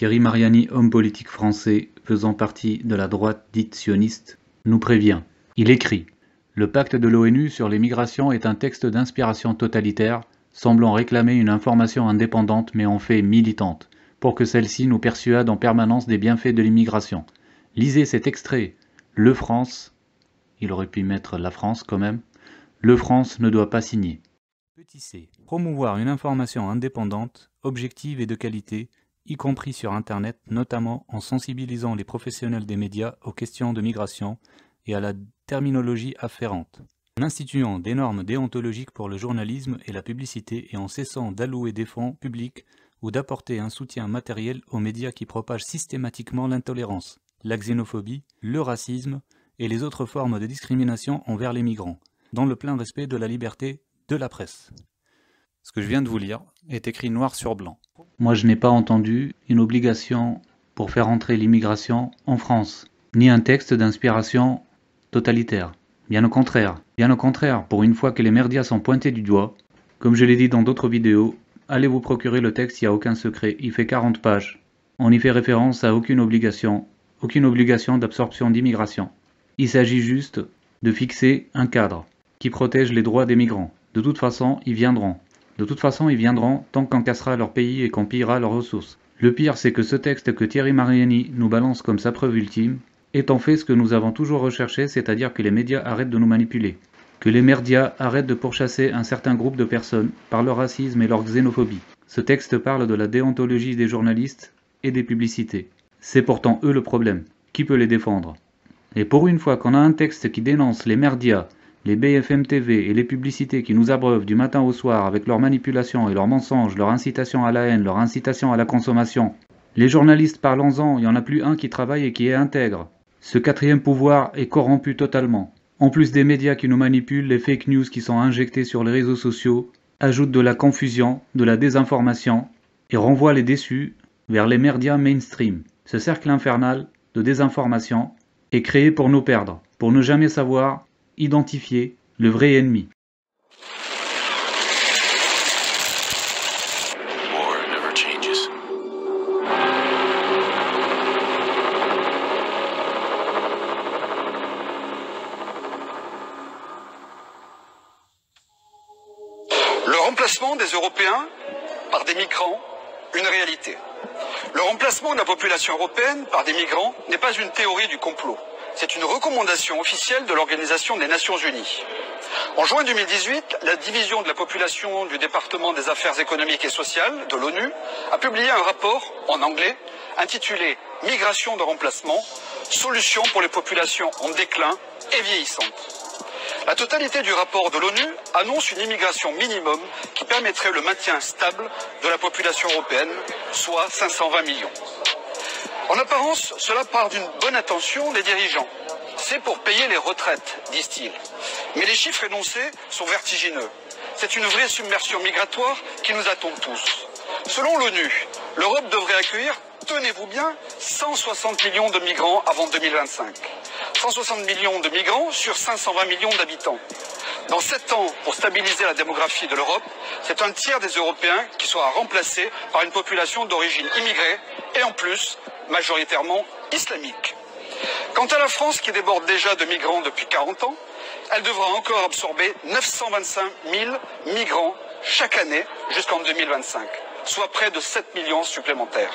Thierry Mariani, homme politique français faisant partie de la droite dite sioniste, nous prévient. Il écrit « Le pacte de l'ONU sur les migrations est un texte d'inspiration totalitaire, semblant réclamer une information indépendante mais en fait militante, pour que celle-ci nous persuade en permanence des bienfaits de l'immigration. Lisez cet extrait. Le France, il aurait pu mettre la France quand même, le France ne doit pas signer. » Petit c. Promouvoir une information indépendante, objective et de qualité, y compris sur Internet, notamment en sensibilisant les professionnels des médias aux questions de migration et à la terminologie afférente, en instituant des normes déontologiques pour le journalisme et la publicité et en cessant d'allouer des fonds publics ou d'apporter un soutien matériel aux médias qui propagent systématiquement l'intolérance, la xénophobie, le racisme et les autres formes de discrimination envers les migrants, dans le plein respect de la liberté de la presse. Ce que je viens de vous lire est écrit noir sur blanc. Moi, je n'ai pas entendu une obligation pour faire entrer l'immigration en France, ni un texte d'inspiration totalitaire. Bien au contraire, pour une fois que les médias sont pointés du doigt, comme je l'ai dit dans d'autres vidéos, allez vous procurer le texte, il n'y a aucun secret, il fait 40 pages. On n'y fait référence à aucune obligation d'absorption d'immigration. Il s'agit juste de fixer un cadre qui protège les droits des migrants. De toute façon, ils viendront. Tant qu'on cassera leur pays et qu'on pillera leurs ressources. Le pire, c'est que ce texte que Thierry Mariani nous balance comme sa preuve ultime est en fait ce que nous avons toujours recherché, c'est-à-dire que les médias arrêtent de nous manipuler. Que les médias arrêtent de pourchasser un certain groupe de personnes par leur racisme et leur xénophobie. Ce texte parle de la déontologie des journalistes et des publicités. C'est pourtant eux le problème. Qui peut les défendre? Et pour une fois qu'on a un texte qui dénonce les médias, les BFM TV et les publicités qui nous abreuvent du matin au soir avec leurs manipulations et leurs mensonges, leur incitation à la haine, leur incitation à la consommation. Les journalistes, parlons-en, il n'y en a plus un qui travaille et qui est intègre. Ce quatrième pouvoir est corrompu totalement. En plus des médias qui nous manipulent, les fake news qui sont injectés sur les réseaux sociaux ajoutent de la confusion, de la désinformation et renvoient les déçus vers les médias mainstream. Ce cercle infernal de désinformation est créé pour nous perdre, pour ne jamais savoir identifier le vrai ennemi. Le remplacement des Européens par des migrants, une réalité. Le remplacement de la population européenne par des migrants n'est pas une théorie du complot. C'est une recommandation officielle de l'Organisation des Nations Unies. En juin 2018, la division de la population du département des affaires économiques et sociales de l'ONU a publié un rapport en anglais intitulé « Migration de remplacement, solutions pour les populations en déclin et vieillissantes ». La totalité du rapport de l'ONU annonce une immigration minimum qui permettrait le maintien stable de la population européenne, soit 520 millions. En apparence, cela part d'une bonne intention des dirigeants. C'est pour payer les retraites, disent-ils. Mais les chiffres énoncés sont vertigineux. C'est une vraie submersion migratoire qui nous attend tous. Selon l'ONU, l'Europe devrait accueillir, tenez-vous bien, 160 millions de migrants avant 2025. 160 millions de migrants sur 520 millions d'habitants. Dans 7 ans, pour stabiliser la démographie de l'Europe, c'est un tiers des Européens qui sera remplacé par une population d'origine immigrée et en plus, majoritairement islamique. Quant à la France, qui déborde déjà de migrants depuis 40 ans, elle devra encore absorber 925 000 migrants chaque année jusqu'en 2025, soit près de 7 millions supplémentaires.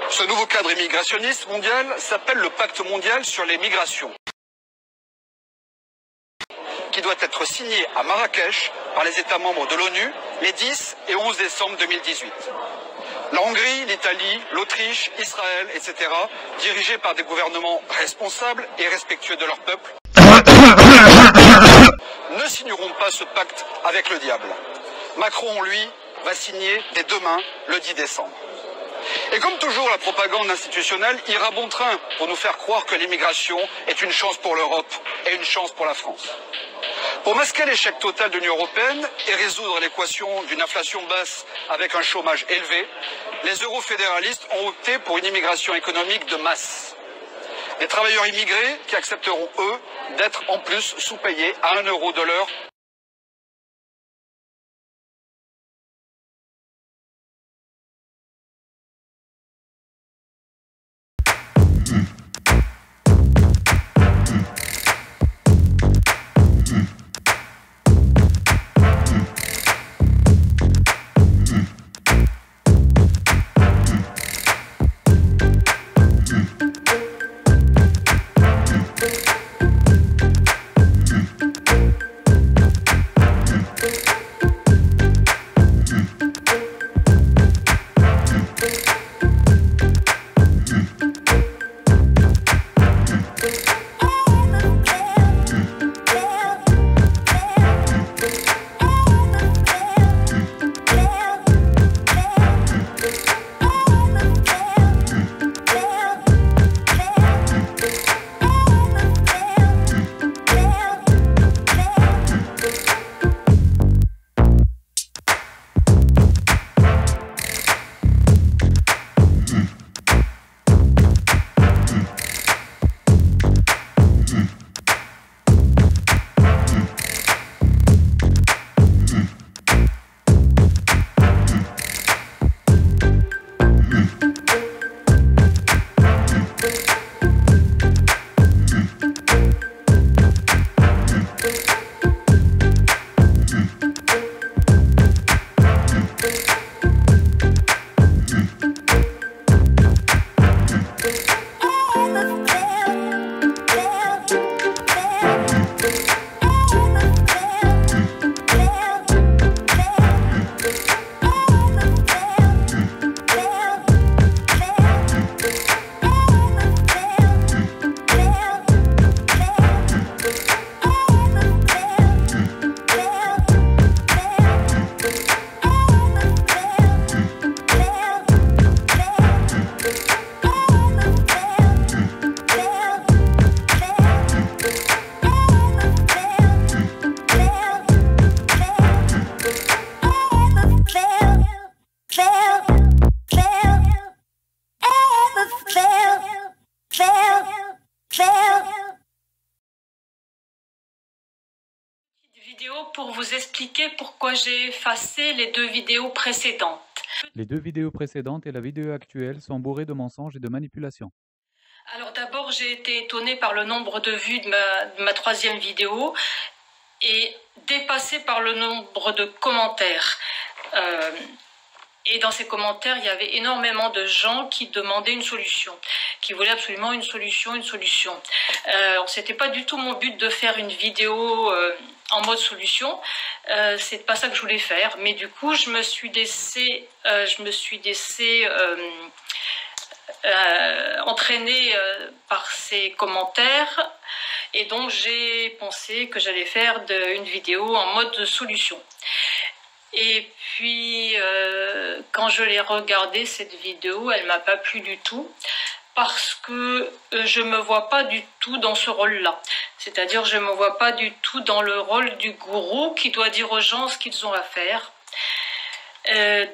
Ce nouveau cadre immigrationniste mondial s'appelle le Pacte mondial sur les migrations, qui doit être signé à Marrakech par les États membres de l'ONU les 10 et 11 décembre 2018. La Hongrie, l'Italie, l'Autriche, Israël, etc., dirigés par des gouvernements responsables et respectueux de leur peuple, ne signeront pas ce pacte avec le diable. Macron, lui, va signer dès demain, le 10 décembre. Et comme toujours, la propagande institutionnelle ira bon train pour nous faire croire que l'immigration est une chance pour l'Europe et une chance pour la France. Pour masquer l'échec total de l'Union européenne et résoudre l'équation d'une inflation basse avec un chômage élevé, les eurofédéralistes ont opté pour une immigration économique de masse. Des travailleurs immigrés qui accepteront, eux, d'être en plus sous-payés à 1 euro de l'heure pour vous expliquer pourquoi j'ai effacé les 2 vidéos précédentes. Les 2 vidéos précédentes et la vidéo actuelle sont bourrées de mensonges et de manipulations. Alors d'abord, j'ai été étonnée par le nombre de vues de ma 3e vidéo et dépassée par le nombre de commentaires. Et dans ces commentaires, il y avait énormément de gens qui demandaient une solution, qui voulaient absolument une solution. C'était pas du tout mon but de faire une vidéo en mode solution. C'est pas ça que je voulais faire. Mais du coup, je me suis laissée entraînée par ces commentaires. Et donc, j'ai pensé que j'allais faire une vidéo en mode solution. Et puis, quand je l'ai regardée, cette vidéo, elle m'a pas plu du tout parce que je me vois pas du tout dans ce rôle-là. C'est-à-dire, je me vois pas du tout dans le rôle du gourou qui doit dire aux gens ce qu'ils ont à faire.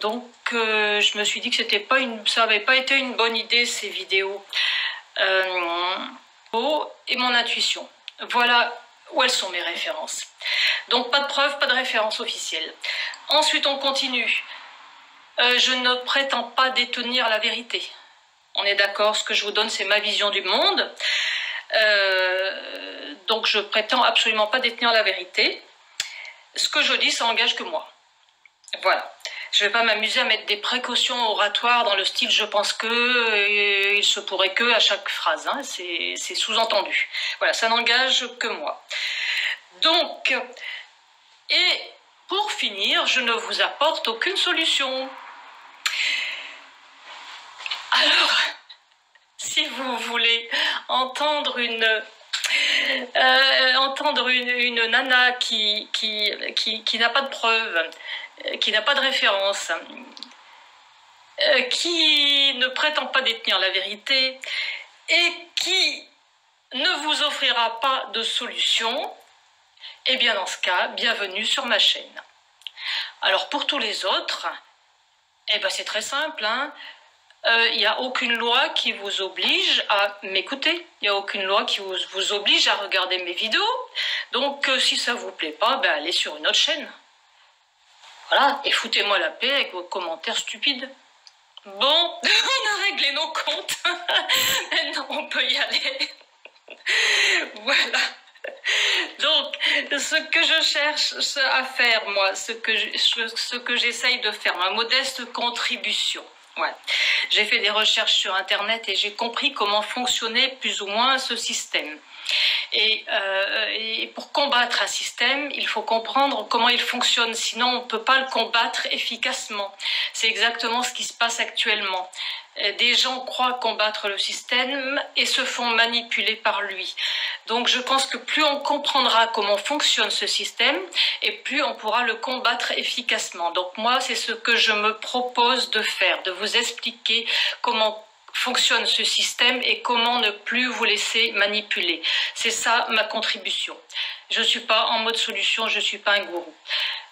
Donc, je me suis dit que ça n'avait pas été une bonne idée, ces vidéos. Et mon intuition. Voilà où elles sont mes références. Donc, pas de preuves, pas de références officielles. Ensuite, on continue. Je ne prétends pas détenir la vérité. On est d'accord, ce que je vous donne, c'est ma vision du monde. Donc, je prétends absolument pas détenir la vérité. Ce que je dis, ça engage que moi. Voilà. Je ne vais pas m'amuser à mettre des précautions oratoires dans le style « je pense que », il se pourrait que à chaque phrase. Hein, c'est sous-entendu. Voilà, ça n'engage que moi. Donc, et pour finir, je ne vous apporte aucune solution. Alors, si vous voulez entendre une nana qui n'a pas de preuves, qui n'a pas de référence, qui ne prétend pas détenir la vérité et qui ne vous offrira pas de solution, eh bien dans ce cas, bienvenue sur ma chaîne. Alors pour tous les autres, eh ben c'est très simple, hein. Il n'y a aucune loi qui vous oblige à m'écouter. Il n'y a aucune loi qui vous oblige à regarder mes vidéos. Donc, si ça ne vous plaît pas, ben, allez sur une autre chaîne. Voilà, et foutez-moi la paix avec vos commentaires stupides. Bon, on a réglé nos comptes. Maintenant, on peut y aller. Voilà. Donc, ce que je cherche à faire, moi, ce que j'essaye de faire, ma modeste contribution. Ouais. J'ai fait des recherches sur Internet et j'ai compris comment fonctionnait plus ou moins ce système. Et pour combattre un système, il faut comprendre comment il fonctionne, sinon on ne peut pas le combattre efficacement. C'est exactement ce qui se passe actuellement. Des gens croient combattre le système et se font manipuler par lui. Donc je pense que plus on comprendra comment fonctionne ce système et plus on pourra le combattre efficacement. Donc moi, c'est ce que je me propose de faire, de vous expliquer comment fonctionne ce système et comment ne plus vous laisser manipuler. C'est ça ma contribution. Je ne suis pas en mode solution, je ne suis pas un gourou.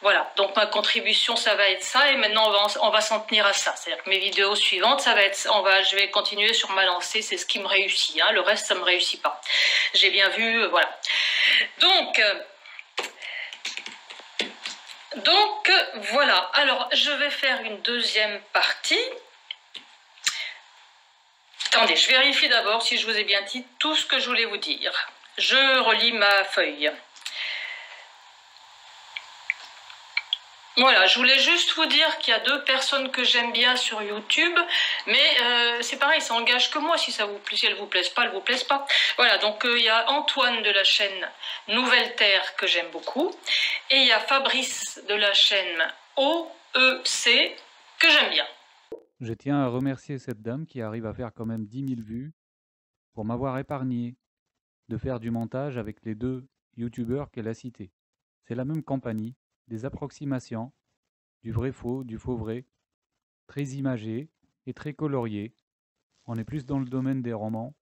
Voilà, donc ma contribution, ça va être ça, et maintenant on va s'en tenir à ça. C'est-à-dire que mes vidéos suivantes, ça va être, je vais continuer sur ma lancée, c'est ce qui me réussit. Hein, le reste, ça ne me réussit pas. J'ai bien vu, voilà. Donc, voilà. Alors, je vais faire une deuxième partie. Attendez, je vérifie d'abord si je vous ai bien dit tout ce que je voulais vous dire. Je relis ma feuille. Voilà, je voulais juste vous dire qu'il y a 2 personnes que j'aime bien sur YouTube, mais c'est pareil, ça engage que moi. Si elles vous plaisent pas, elles vous plaisent pas. Voilà, donc il y a Antoine de la chaîne Nouvelle Terre que j'aime beaucoup, et il y a Fabrice de la chaîne OEC que j'aime bien. Je tiens à remercier cette dame qui arrive à faire quand même 10 000 vues pour m'avoir épargné de faire du montage avec les 2 youtubeurs qu'elle a cités. C'est la même compagnie, des approximations, du vrai faux, du faux vrai, très imagé et très colorié. On est plus dans le domaine des romans,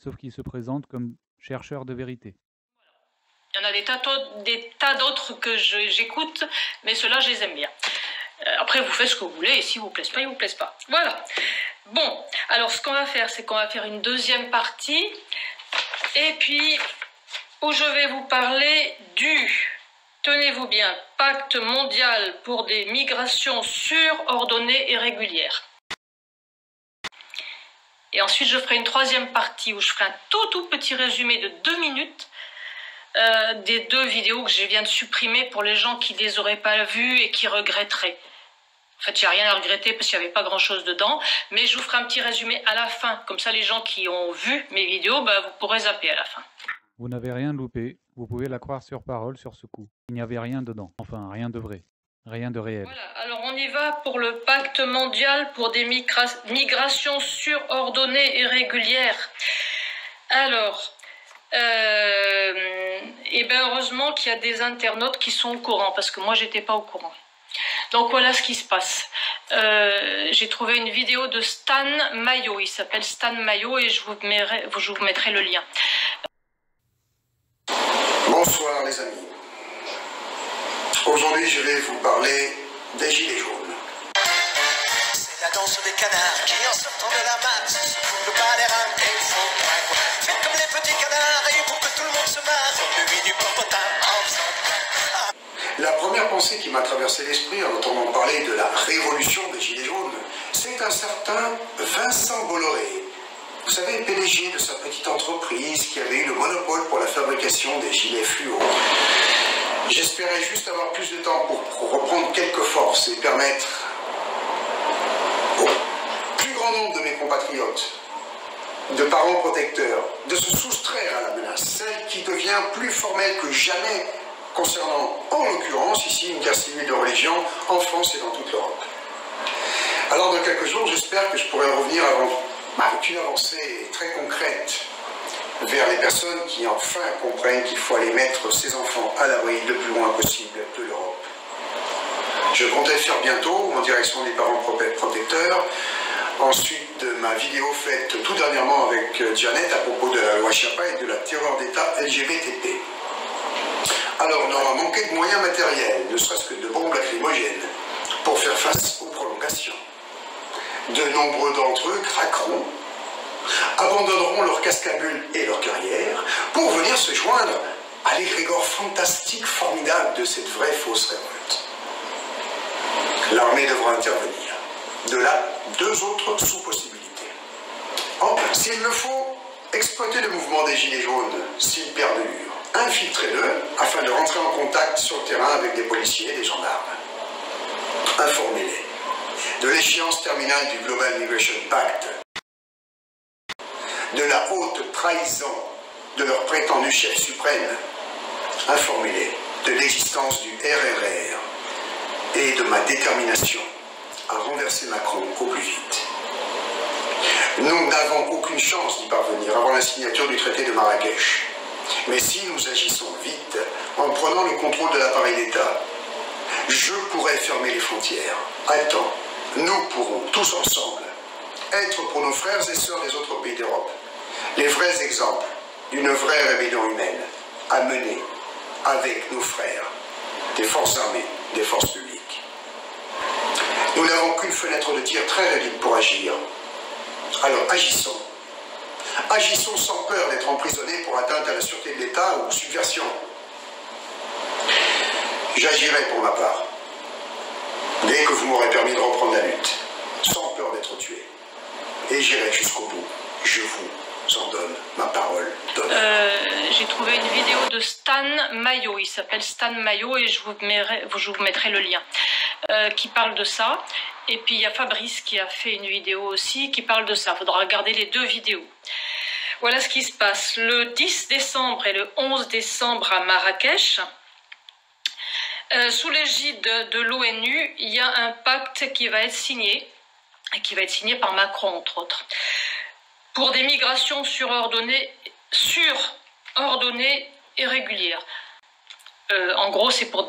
sauf qu'ils se présentent comme chercheurs de vérité. Il y en a des tas d'autres que j'écoute, mais ceux-là, je les aime bien. Après, vous faites ce que vous voulez, et si vous plaisent pas, ils vous plaisent pas. Voilà. Bon, alors ce qu'on va faire, c'est qu'on va faire une deuxième partie, et puis où je vais vous parler du tenez-vous bien, pacte mondial pour des migrations sûres, ordonnées et régulières. Et ensuite, je ferai une troisième partie où je ferai un tout petit résumé de 2 minutes des 2 vidéos que je viens de supprimer pour les gens qui ne les auraient pas vues et qui regretteraient. En fait, j'ai rien à regretter parce qu'il n'y avait pas grand-chose dedans, mais je vous ferai un petit résumé à la fin. Comme ça, les gens qui ont vu mes vidéos, vous pourrez zapper à la fin. Vous n'avez rien loupé, vous pouvez la croire sur parole sur ce coup. Il n'y avait rien dedans, enfin rien de vrai, rien de réel. Voilà, alors on y va pour le pacte mondial pour des migrations sûres, ordonnées et régulières. Alors, heureusement qu'il y a des internautes qui sont au courant, parce que moi, j'étais pas au courant. Donc voilà ce qui se passe. J'ai trouvé une vidéo de Stan Mayo, il s'appelle Stan Mayo et je vous mettrai le lien. Bonsoir les amis. Aujourd'hui je vais vous parler des gilets jaunes. C'est la danse des canards qui en sortant de la masse se foutent le bas des reins et font quoi. Faites comme les petits canards et pour que tout le monde se marre, au nuit du popotin en faisant quoi. La première pensée qui m'a traversé l'esprit en entendant parler de la révolution des gilets jaunes, c'est un certain Vincent Bolloré. Vous savez, le PDG de sa petite entreprise qui avait eu le monopole pour la fabrication des gilets fluo. J'espérais juste avoir plus de temps pour reprendre quelques forces et permettre au plus grand nombre de mes compatriotes, de parents protecteurs, de se soustraire à la menace, celle qui devient plus formelle que jamais concernant, en l'occurrence, ici, une guerre civile de religion en France et dans toute l'Europe. Alors, dans quelques jours, j'espère que je pourrai revenir avec une avancée très concrète vers les personnes qui enfin comprennent qu'il faut aller mettre ses enfants à l'abri le plus loin possible de l'Europe. Je comptais le faire bientôt en direction des parents protecteurs, ensuite de ma vidéo faite tout dernièrement avec Janet à propos de la loi Chiappa et de la terreur d'État LGBTP. Alors, on aura manqué de moyens matériels, ne serait-ce que de bombes lacrymogènes, pour faire face aux prolongations. De nombreux d'entre eux craqueront, abandonneront leur cascabule et leur carrière pour venir se joindre à l'égrégore fantastique, formidable de cette vraie fausse révolte. L'armée devra intervenir. De là, 2 autres sous-possibilités. S'il le faut, exploiter le mouvement des gilets jaunes, s'il perdure, infiltrez-le afin de rentrer en contact sur le terrain avec des policiers et des gendarmes. Informez-les de l'échéance terminale du Global Migration Pact, de la haute trahison de leur prétendu chef suprême. Informez-les de l'existence du RRR et de ma détermination à renverser Macron au plus vite. Nous n'avons aucune chance d'y parvenir avant la signature du traité de Marrakech. Mais si nous agissons vite, en prenant le contrôle de l'appareil d'État, je pourrai fermer les frontières. À temps, nous pourrons tous ensemble être pour nos frères et sœurs des autres pays d'Europe les vrais exemples d'une vraie rébellion humaine à mener avec nos frères des forces armées, des forces publiques. Nous n'avons qu'une fenêtre de tir très réduite pour agir. Alors agissons. Agissons sans peur d'être emprisonnés pour atteinte à la sûreté de l'État ou subversion. J'agirai pour ma part, dès que vous m'aurez permis de reprendre la lutte, sans peur d'être tué. Et j'irai jusqu'au bout. Je vous en donne ma parole d'honneur. J'ai trouvé une vidéo de Stan Mayo, il s'appelle Stan Mayo et je vous mettrai le lien, qui parle de ça. Et puis il y a Fabrice qui a fait une vidéo aussi qui parle de ça. Il faudra regarder les 2 vidéos. Voilà ce qui se passe. Le 10 décembre et le 11 décembre à Marrakech, sous l'égide de l'ONU, il y a un pacte qui va être signé, et qui va être signé par Macron entre autres, pour des migrations surordonnées et régulières. En gros, c'est pour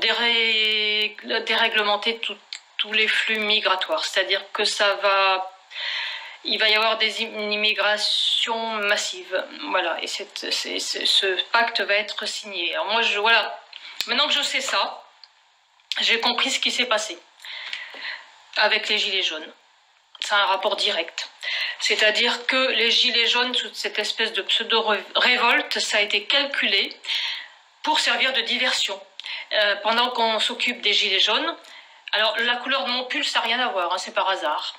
déréglementer tous les flux migratoires. C'est-à-dire que il va y avoir une immigration massive. Voilà, et ce pacte va être signé. Alors moi, voilà, maintenant que je sais ça, j'ai compris ce qui s'est passé avec les gilets jaunes. C'est un rapport direct. C'est-à-dire que les gilets jaunes, toute cette espèce de pseudo-révolte, ça a été calculé pour servir de diversion. pendant qu'on s'occupe des gilets jaunes. Alors la couleur de mon pull, ça n'a rien à voir, hein, c'est par hasard.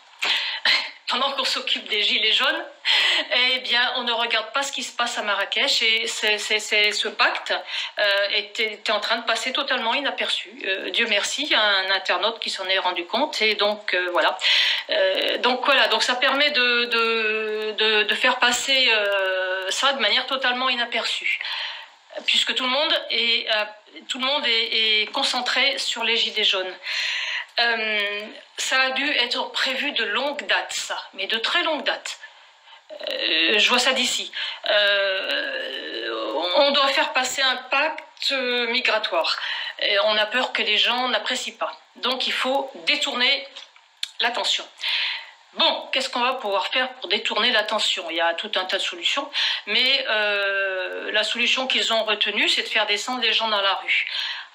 Pendant qu'on s'occupe des gilets jaunes, eh bien, on ne regarde pas ce qui se passe à Marrakech et ce pacte était en train de passer totalement inaperçu. Dieu merci, il y a un internaute qui s'en est rendu compte et donc voilà. Donc ça permet de faire passer ça de manière totalement inaperçue, puisque tout le monde est concentré sur les gilets jaunes. Ça a dû être prévu de longue date, ça, mais de très longue date. Je vois ça d'ici. On doit faire passer un pacte migratoire. Et on a peur que les gens n'apprécient pas. Donc il faut détourner l'attention. Bon, qu'est-ce qu'on va pouvoir faire pour détourner l'attention? Il y a tout un tas de solutions, mais la solution qu'ils ont retenue, c'est de faire descendre les gens dans la rue.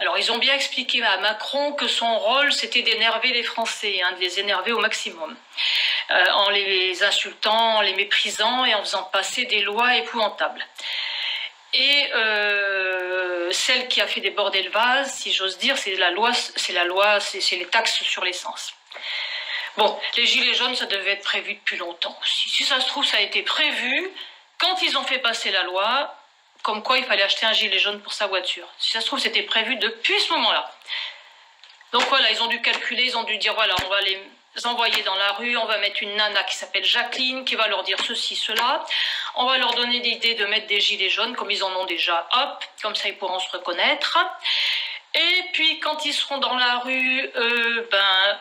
Alors, ils ont bien expliqué à Macron que son rôle, c'était d'énerver les Français, hein, de les énerver au maximum, en les insultant, en les méprisant et en faisant passer des lois épouvantables. Et celle qui a fait déborder le vase, si j'ose dire, c'est les taxes sur l'essence. Bon, les gilets jaunes, ça devait être prévu depuis longtemps. Si ça se trouve, ça a été prévu quand ils ont fait passer la loi, comme quoi il fallait acheter un gilet jaune pour sa voiture. Si ça se trouve, c'était prévu depuis ce moment-là. Donc voilà, ils ont dû calculer, ils ont dû dire, voilà, on va les envoyer dans la rue, on va mettre une nana qui s'appelle Jacqueline, qui va leur dire ceci, cela. On va leur donner l'idée de mettre des gilets jaunes, comme ils en ont déjà, hop, comme ça ils pourront se reconnaître. Et puis quand ils seront dans la rue,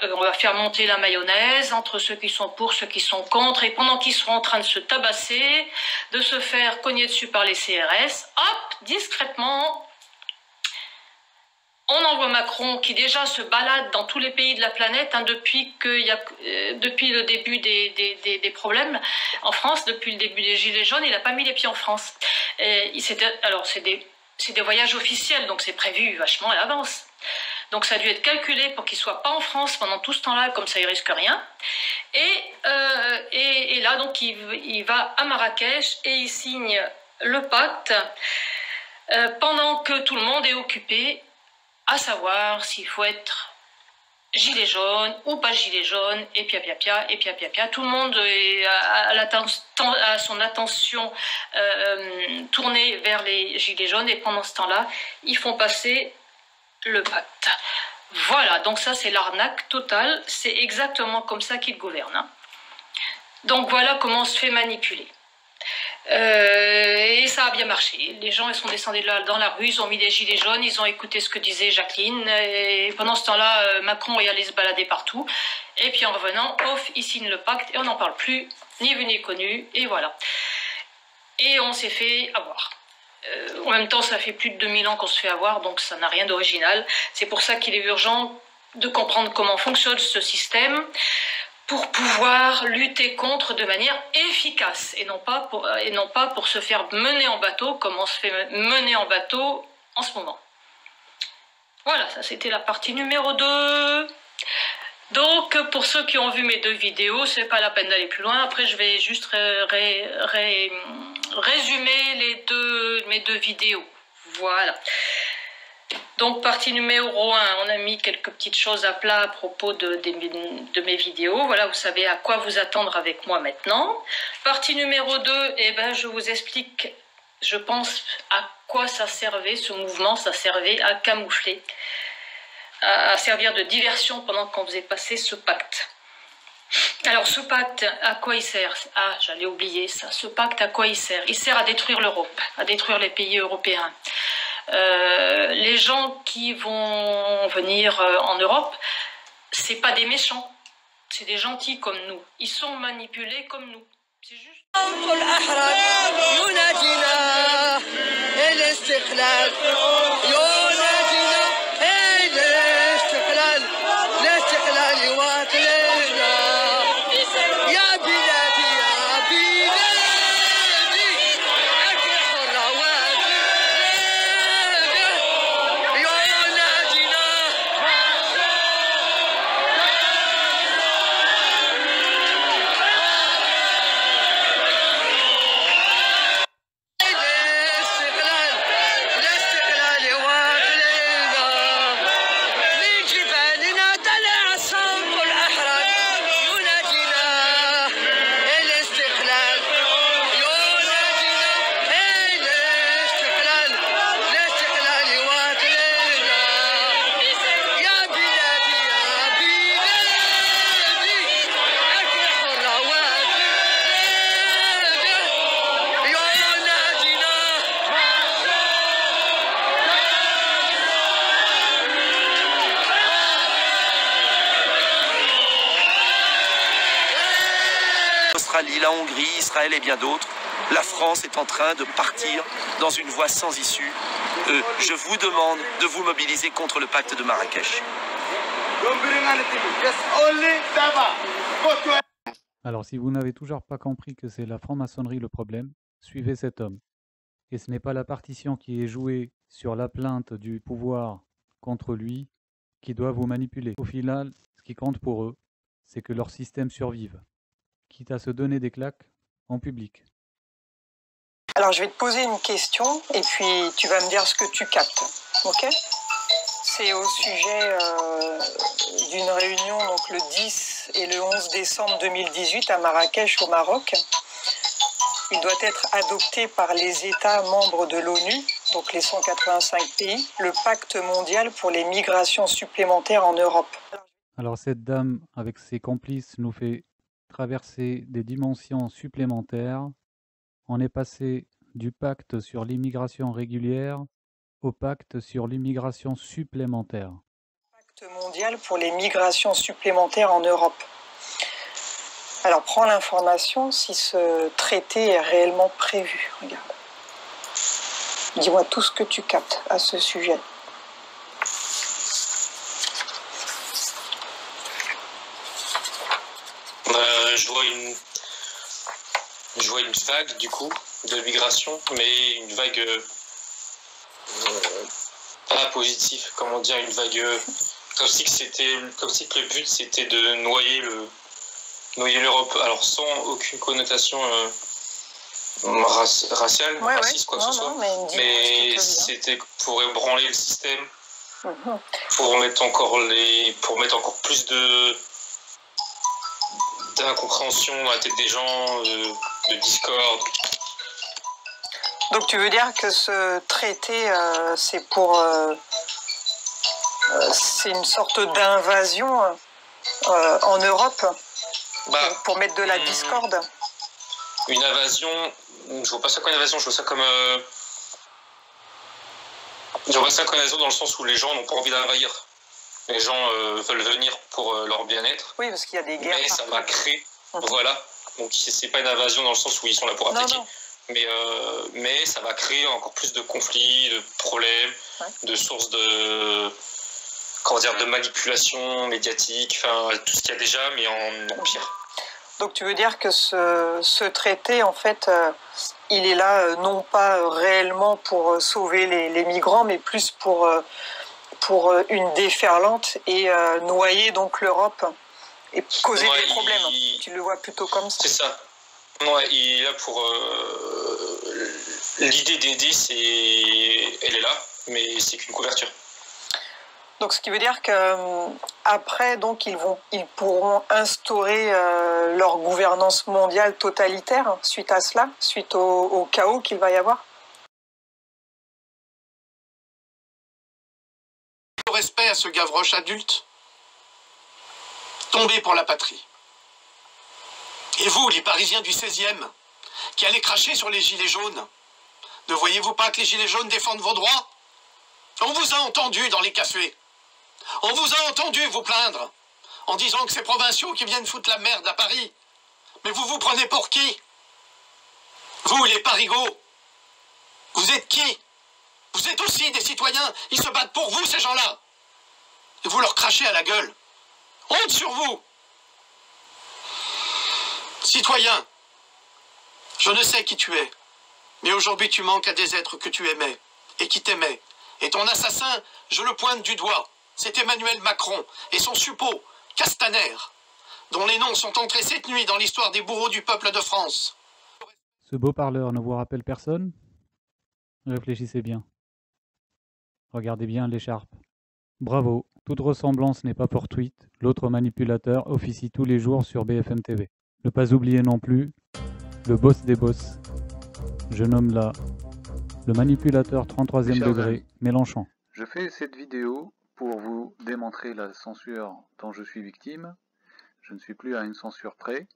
on va faire monter la mayonnaise entre ceux qui sont pour, ceux qui sont contre, et pendant qu'ils seront en train de se tabasser, de se faire cogner dessus par les CRS, hop, discrètement, on envoie Macron qui déjà se balade dans tous les pays de la planète, hein, depuis le début des problèmes en France, depuis le début des Gilets jaunes, il n'a pas mis les pieds en France. Alors c'est des voyages officiels, donc c'est prévu vachement à l'avance. Donc ça a dû être calculé pour qu'il ne soit pas en France pendant tout ce temps-là, comme ça il risque rien. Et là, donc, il va à Marrakech et il signe le pacte pendant que tout le monde est occupé à savoir s'il faut être gilet jaune ou pas gilet jaune, et pia. Tout le monde a son attention tournée vers les gilets jaunes, et pendant ce temps-là, ils font passer le pacte. Voilà, donc ça c'est l'arnaque totale, c'est exactement comme ça qu'ils gouvernent. Hein. Donc voilà comment on se fait manipuler. Et ça a bien marché. Les gens ils sont descendus là dans la rue, ils ont mis des gilets jaunes, ils ont écouté ce que disait Jacqueline, et pendant ce temps-là, Macron est allé se balader partout, et puis en revenant, off, il signe le pacte, et on n'en parle plus, ni vu ni connu, et voilà. Et on s'est fait avoir. En même temps, ça fait plus de 2000 ans qu'on se fait avoir, donc ça n'a rien d'original. C'est pour ça qu'il est urgent de comprendre comment fonctionne ce système, pour pouvoir lutter contre de manière efficace, et non pas pour se faire mener en bateau comme on se fait mener en bateau en ce moment. Voilà, ça c'était la partie numéro 2. Donc pour ceux qui ont vu mes 2 vidéos, c'est pas la peine d'aller plus loin. Après je vais juste résumer mes deux vidéos. Voilà. Donc partie numéro 1, on a mis quelques petites choses à plat à propos de mes vidéos. Voilà, vous savez à quoi vous attendre avec moi maintenant. Partie numéro 2, je vous explique, je pense, à quoi ça servait, ce mouvement, ça servait à camoufler, à servir de diversion pendant qu'on faisait passer ce pacte. Alors ce pacte, à quoi il sert? Ah, j'allais oublier ça. Ce pacte, à quoi il sert? Il sert à détruire l'Europe, à détruire les pays européens. Les gens qui vont venir en Europe, c'est pas des méchants, c'est des gentils comme nous. Ils sont manipulés comme nous. C'est juste. l'Australie, la Hongrie, Israël et bien d'autres, la France est en train de partir dans une voie sans issue. Je vous demande de vous mobiliser contre le pacte de Marrakech. Alors si vous n'avez toujours pas compris que c'est la franc-maçonnerie le problème, suivez cet homme. Et ce n'est pas la partition qui est jouée sur la plainte du pouvoir contre lui qui doit vous manipuler. Au final, ce qui compte pour eux, c'est que leur système survive, quitte à se donner des claques en public. Alors je vais te poser une question et puis tu vas me dire ce que tu captes, ok? C'est au sujet d'une réunion donc le 10 et le 11 décembre 2018 à Marrakech au Maroc. Il doit être adopté par les États membres de l'ONU, donc les 185 pays, le pacte mondial pour les migrations supplémentaires en Europe. Alors cette dame, avec ses complices, nous fait traverser des dimensions supplémentaires. On est passé du pacte sur l'immigration régulière au pacte sur l'immigration supplémentaire. Pacte mondial pour les migrations supplémentaires en Europe. Alors prends l'information si ce traité est réellement prévu. Regarde. Dis-moi tout ce que tu captes à ce sujet. Je vois une vague du coup de migration, mais une vague pas positive, comment dire, une vague comme si que le but c'était de noyer l'Europe, alors sans aucune connotation raciale, raciste, quoi que ce soit, mais c'était pour ébranler le système, pour mettre encore plus d'incompréhension dans la tête des gens, de discorde. Donc tu veux dire que ce traité, c'est une sorte d'invasion en Europe pour mettre de la discorde? Une invasion, je vois pas ça comme une invasion, je vois ça comme une invasion dans le sens où les gens n'ont pas envie d'envahir. Les gens veulent venir pour leur bien-être. Oui, parce qu'il y a des guerres. Mais ça va créer, voilà. Donc c'est pas une invasion dans le sens où ils sont là pour attaquer. Mais ça va créer encore plus de conflits, de problèmes, de sources de manipulation médiatique, enfin tout ce qu'il y a déjà, mais en pire. Donc tu veux dire que ce traité, en fait, il est là non pas réellement pour sauver les migrants, mais plus pour une déferlante et noyer donc l'Europe et causer des problèmes. Tu le vois plutôt comme ça. C'est ça. Ouais, il est là pour... l'idée d'aider, elle est là, mais c'est qu'une couverture. Donc ce qui veut dire qu'après, donc ils pourront instaurer leur gouvernance mondiale totalitaire suite à cela, suite au chaos qu'il va y avoir. Respect à ce Gavroche adulte, tombé pour la patrie. Et vous, les Parisiens du 16e, qui allez cracher sur les gilets jaunes, ne voyez-vous pas que les gilets jaunes défendent vos droits? On vous a entendu dans les cafés. On vous a entendu vous plaindre en disant que c'est provinciaux qui viennent foutre la merde à Paris. Mais vous vous prenez pour qui? Vous, les parigots, vous êtes qui? Vous êtes aussi des citoyens. Ils se battent pour vous, ces gens-là. Et vous leur crachez à la gueule. Honte sur vous. Citoyen, je ne sais qui tu es, mais aujourd'hui tu manques à des êtres que tu aimais et qui t'aimaient. Et ton assassin, je le pointe du doigt. C'est Emmanuel Macron et son suppôt, Castaner, dont les noms sont entrés cette nuit dans l'histoire des bourreaux du peuple de France. Ce beau parleur ne vous rappelle personne? Réfléchissez bien. Regardez bien l'écharpe. Bravo, toute ressemblance n'est pas fortuite, l'autre manipulateur officie tous les jours sur BFM TV. Ne pas oublier non plus, le boss des boss. Je nomme là le manipulateur 33e degré, Mélenchon. Je fais cette vidéo pour vous démontrer la censure dont je suis victime. Je ne suis plus à une censure près.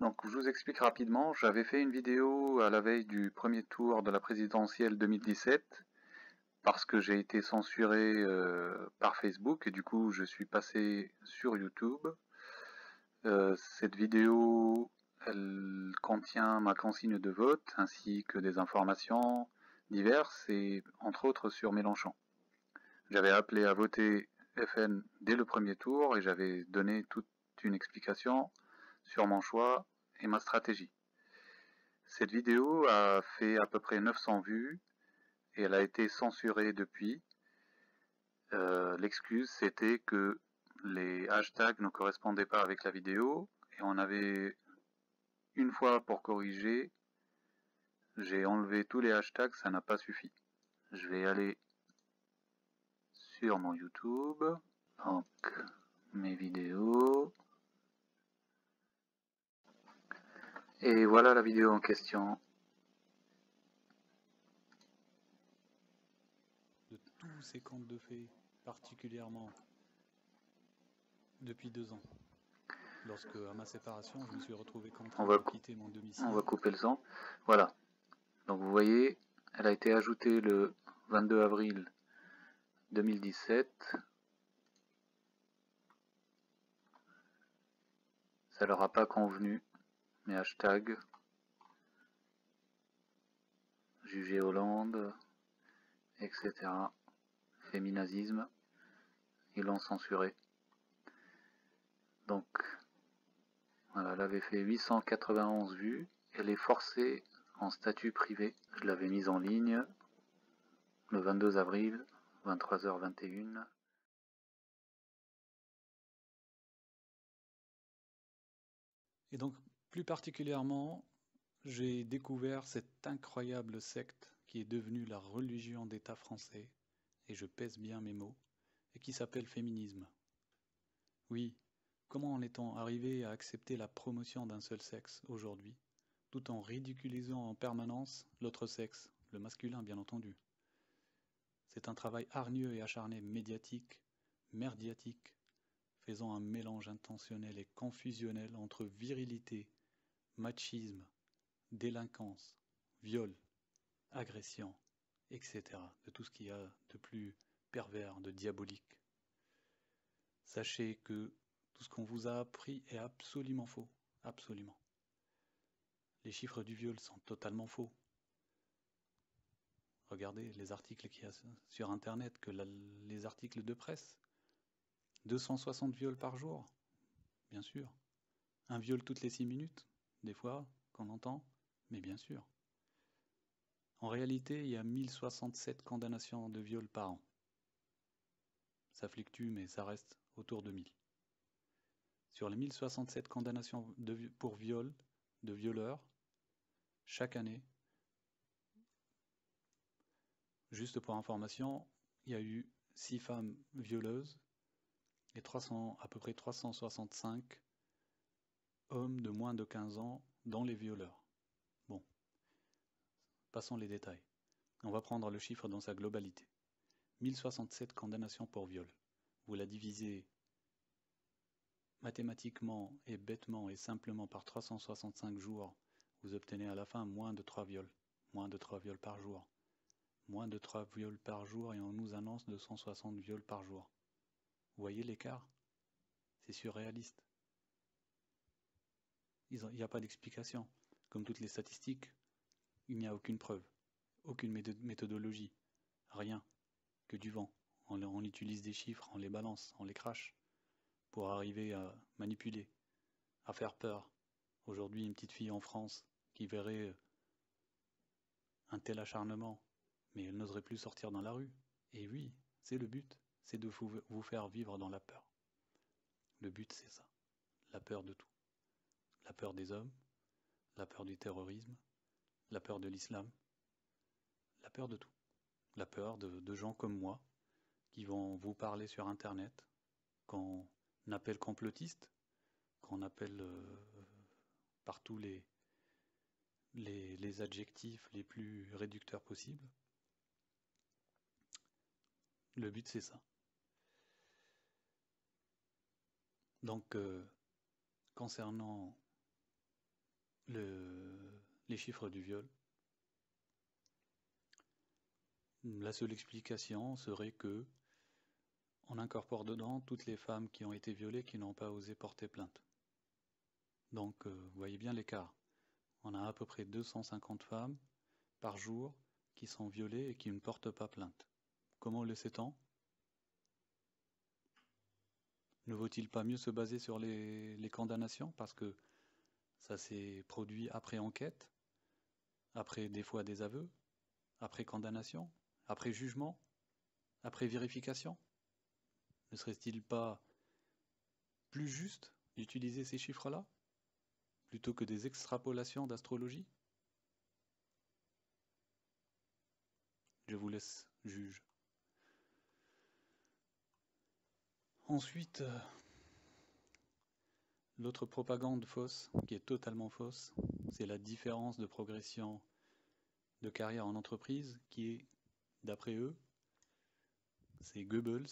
Donc je vous explique rapidement, j'avais fait une vidéo à la veille du premier tour de la présidentielle 2017 parce que j'ai été censuré par Facebook et du coup je suis passé sur YouTube. Cette vidéo elle contient ma consigne de vote ainsi que des informations diverses et entre autres sur Mélenchon. J'avais appelé à voter FN dès le premier tour et j'avais donné toute une explication sur mon choix et ma stratégie. Cette vidéo a fait à peu près 900 vues et elle a été censurée depuis. L'excuse c'était que les hashtags ne correspondaient pas avec la vidéo et on avait une fois pour corriger, j'ai enlevé tous les hashtags, ça n'a pas suffi. Je vais aller sur mon YouTube, donc mes vidéos, et voilà la vidéo en question. De tous ces contes de fées, particulièrement depuis 2 ans. Lorsque, à ma séparation, je me suis retrouvé contraint de quitter mon domicile. On va couper le son. Voilà. Donc vous voyez, elle a été ajoutée le 22 avril 2017. Ça leur a pas convenu, mes hashtags. Juger Hollande, etc. Féminazisme. Ils l'ont censuré. Donc, voilà, elle avait fait 891 vues. Elle est forcée en statut privé. Je l'avais mise en ligne le 22 avril, 23h21. Et donc, plus particulièrement, j'ai découvert cette incroyable secte qui est devenue la religion d'État français, et je pèse bien mes mots, et qui s'appelle féminisme. Oui, comment en est-on arrivé à accepter la promotion d'un seul sexe aujourd'hui, tout en ridiculisant en permanence l'autre sexe, le masculin bien entendu? C'est un travail hargneux et acharné, médiatique, merdiatique, faisant un mélange intentionnel et confusionnel entre virilité, machisme, délinquance, viol, agression, etc. De tout ce qu'il y a de plus pervers, de diabolique. Sachez que tout ce qu'on vous a appris est absolument faux, absolument. Les chiffres du viol sont totalement faux. Regardez les articles qu'il y a sur Internet, que les articles de presse. 260 viols par jour, bien sûr. Un viol toutes les 6 minutes, des fois, qu'on entend, mais bien sûr. En réalité, il y a 1067 condamnations de viol par an. Ça fluctue, mais ça reste autour de 1000. Sur les 1067 condamnations pour viol, de violeurs, chaque année, juste pour information, il y a eu 6 femmes violeuses et à peu près 365 hommes de moins de 15 ans dans les violeurs. Bon, passons les détails. On va prendre le chiffre dans sa globalité. 1067 condamnations pour viol. Vous la divisez mathématiquement et bêtement et simplement par 365 jours, vous obtenez à la fin moins de 3 viols. Moins de 3 viols par jour. Moins de 3 viols par jour et on nous annonce 260 viols par jour. Vous voyez l'écart? C'est surréaliste. Il n'y a pas d'explication. Comme toutes les statistiques, il n'y a aucune preuve, aucune méthodologie, rien, que du vent. On utilise des chiffres, on les balance, on les crache, pour arriver à manipuler, à faire peur. Aujourd'hui, une petite fille en France qui verrait un tel acharnement, mais elle n'oserait plus sortir dans la rue. Et oui, c'est le but, c'est de vous faire vivre dans la peur. Le but, c'est ça, la peur de tout. La peur des hommes, la peur du terrorisme, la peur de l'islam, la peur de tout. La peur de gens comme moi, qui vont vous parler sur Internet, qu'on appelle complotistes, qu'on appelle par tous les adjectifs les plus réducteurs possibles. Le but, c'est ça. Donc, concernant les chiffres du viol, la seule explication serait que on incorpore dedans toutes les femmes qui ont été violées qui n'ont pas osé porter plainte. Donc, vous voyez bien l'écart. On a à peu près 250 femmes par jour qui sont violées et qui ne portent pas plainte. Comment le sait-on? Ne vaut-il pas mieux se baser sur les condamnations? Parce que ça s'est produit après enquête, après des fois des aveux, après condamnation, après jugement, après vérification. Ne serait-il pas plus juste d'utiliser ces chiffres-là, plutôt que des extrapolations d'astrologie? Je vous laisse juge. Ensuite, l'autre propagande fausse, qui est totalement fausse, c'est la différence de progression de carrière en entreprise, qui est, d'après eux, c'est Goebbels,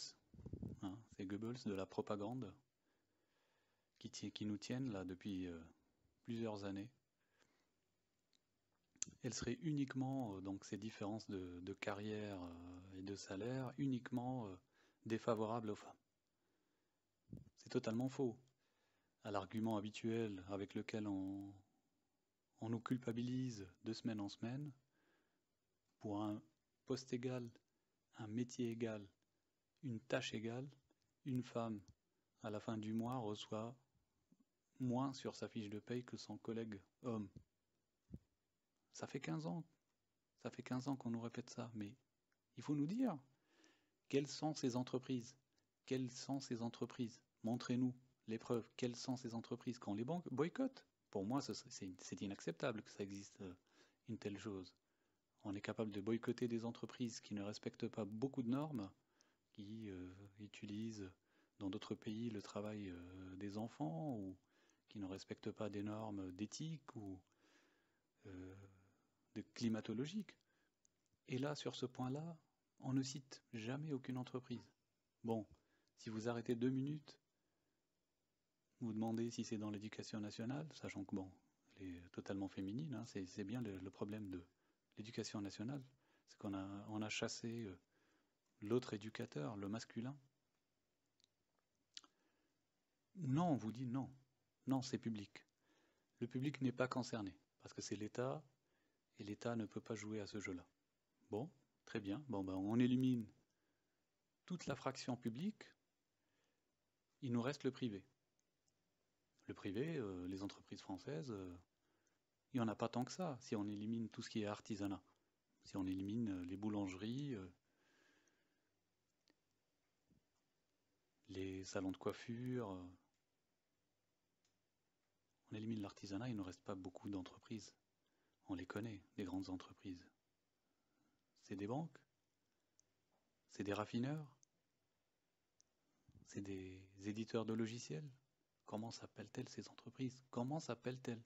c'est Goebbels de la propagande, qui nous tiennent là depuis plusieurs années. Elle serait uniquement, donc ces différences de carrière et de salaire, uniquement défavorables aux femmes. C'est totalement faux. À l'argument habituel avec lequel on nous culpabilise de semaine en semaine, pour un poste égal, un métier égal, une tâche égale, une femme, à la fin du mois, reçoit moins sur sa fiche de paye que son collègue homme. Ça fait 15 ans. Ça fait 15 ans qu'on nous répète ça, mais il faut nous dire quelles sont ces entreprises. Quelles sont ces entreprises? Montrez-nous les preuves. Quelles sont ces entreprises? Quand les banques boycottent, pour moi, c'est inacceptable que ça existe une telle chose. On est capable de boycotter des entreprises qui ne respectent pas beaucoup de normes, qui utilisent dans d'autres pays le travail des enfants, ou qui ne respectent pas des normes d'éthique ou de climatologique. Et là, sur ce point-là, on ne cite jamais aucune entreprise. Bon, si vous arrêtez 2 minutes, vous demandez si c'est dans l'éducation nationale, sachant que bon, elle est totalement féminine, hein, c'est bien le problème de l'éducation nationale, c'est qu'on a chassé l'autre éducateur, le masculin. Non, on vous dit non. Non, c'est public. Le public n'est pas concerné, parce que c'est l'État, et l'État ne peut pas jouer à ce jeu-là. Bon, très bien. Bon, ben, on élimine toute la fraction publique, il nous reste le privé. Le privé, les entreprises françaises, il n'y en a pas tant que ça, si on élimine tout ce qui est artisanat. Si on élimine les boulangeries, les salons de coiffure, on élimine l'artisanat, il ne reste pas beaucoup d'entreprises. On les connaît, des grandes entreprises. C'est des banques, c'est des raffineurs, c'est des éditeurs de logiciels. Comment s'appellent-elles ces entreprises? Comment s'appellent-elles?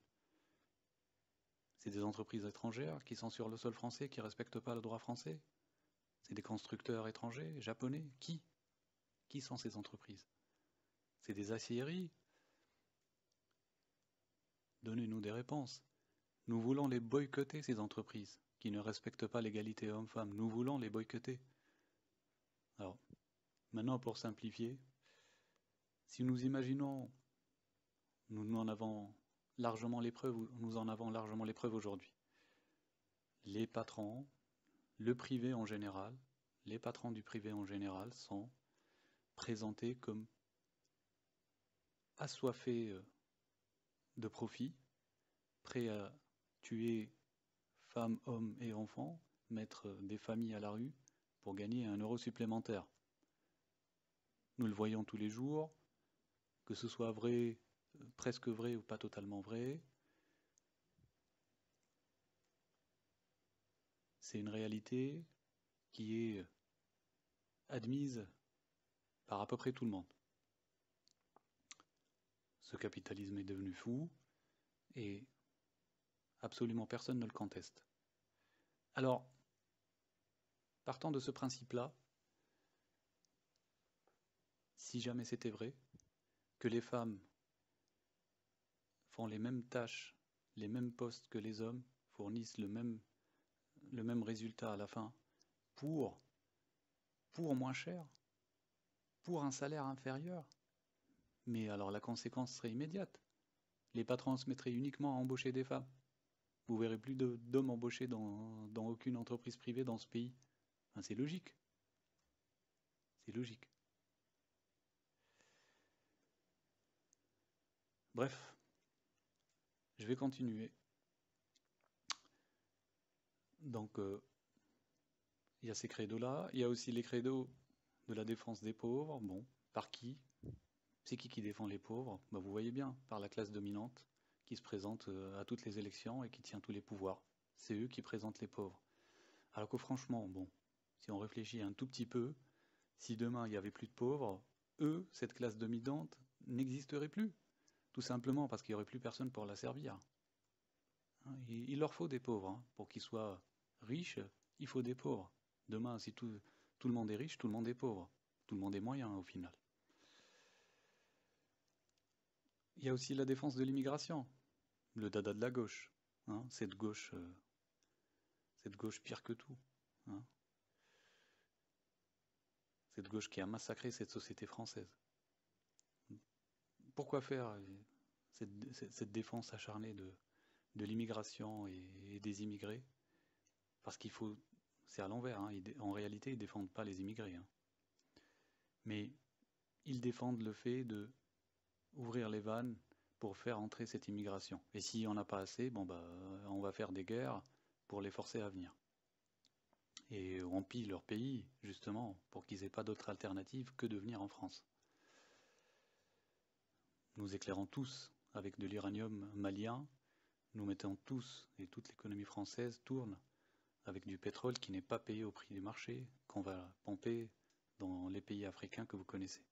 C'est des entreprises étrangères qui sont sur le sol français, qui ne respectent pas le droit français? C'est des constructeurs étrangers, japonais? Qui? Qui sont ces entreprises? C'est des aciéries? Donnez-nous des réponses. Nous voulons les boycotter, ces entreprises, qui ne respectent pas l'égalité homme-femme. Nous voulons les boycotter. Alors, maintenant pour simplifier, si nous imaginons, nous en avons largement les preuves, nous en avons largement les preuves aujourd'hui. Les patrons, le privé en général, les patrons du privé en général sont présentés comme assoiffés de profit, prêts à tuer femmes, hommes et enfants, mettre des familles à la rue pour gagner 1 euro supplémentaire. Nous le voyons tous les jours, que ce soit vrai, presque vrai ou pas totalement vrai. C'est une réalité qui est admise par à peu près tout le monde. Ce capitalisme est devenu fou et absolument personne ne le conteste. Alors, partant de ce principe-là, si jamais c'était vrai, que les femmes font les mêmes tâches, les mêmes postes que les hommes, fournissent le même résultat à la fin, pour moins cher, pour un salaire inférieur, mais alors la conséquence serait immédiate. Les patrons se mettraient uniquement à embaucher des femmes. Vous verrez plus d'hommes embauchés dans aucune entreprise privée dans ce pays. Enfin, c'est logique. C'est logique. Bref, je vais continuer. Donc, il y a ces credos-là. Il y a aussi les credos de la défense des pauvres. Bon, par qui? C'est qui défend les pauvres? Bah, vous voyez bien, par la classe dominante qui se présente à toutes les élections et qui tient tous les pouvoirs. C'est eux qui présentent les pauvres. Alors que franchement, bon, si on réfléchit un tout petit peu, si demain il n'y avait plus de pauvres, eux, cette classe dominante, n'existerait plus. Tout simplement parce qu'il n'y aurait plus personne pour la servir. Il leur faut des pauvres. Hein. Pour qu'ils soient riches, il faut des pauvres. Demain, si tout le monde est riche, tout le monde est pauvre. Tout le monde est moyen, au final. Il y a aussi la défense de l'immigration. Le dada de la gauche. Hein. Cette gauche pire que tout. Hein. Cette gauche qui a massacré cette société française. Pourquoi faire cette défense acharnée de l'immigration et des immigrés? Parce qu'il faut... C'est à l'envers. Hein. En réalité, ils ne défendent pas les immigrés. Hein. Mais ils défendent le fait de ouvrir les vannes pour faire entrer cette immigration. Et s'il n'y en a pas assez, bon bah, on va faire des guerres pour les forcer à venir. Et on pille leur pays, justement, pour qu'ils n'aient pas d'autre alternative que de venir en France. Nous éclairons tous avec de l'uranium malien, nous mettons tous, et toute l'économie française tourne avec du pétrole qui n'est pas payé au prix du marché, qu'on va pomper dans les pays africains que vous connaissez.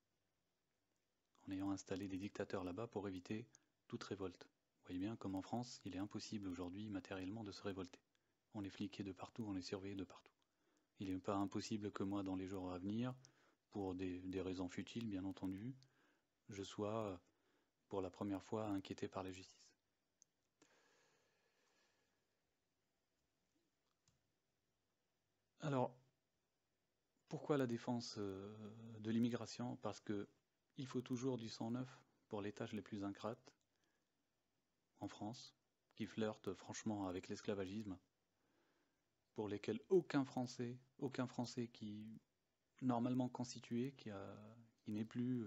En ayant installé des dictateurs là-bas pour éviter toute révolte. Vous voyez bien comme en France, il est impossible aujourd'hui matériellement de se révolter. On est fliqué de partout, on est surveillé de partout. Il n'est pas impossible que moi, dans les jours à venir, pour des raisons futiles bien entendu, je sois pour la première fois inquiété par la justice. Alors, pourquoi la défense de l'immigration? Parce que il faut toujours du sang neuf pour les tâches les plus ingrates en France, qui flirtent franchement avec l'esclavagisme, pour lesquels aucun Français qui normalement constitué, qui n'est plus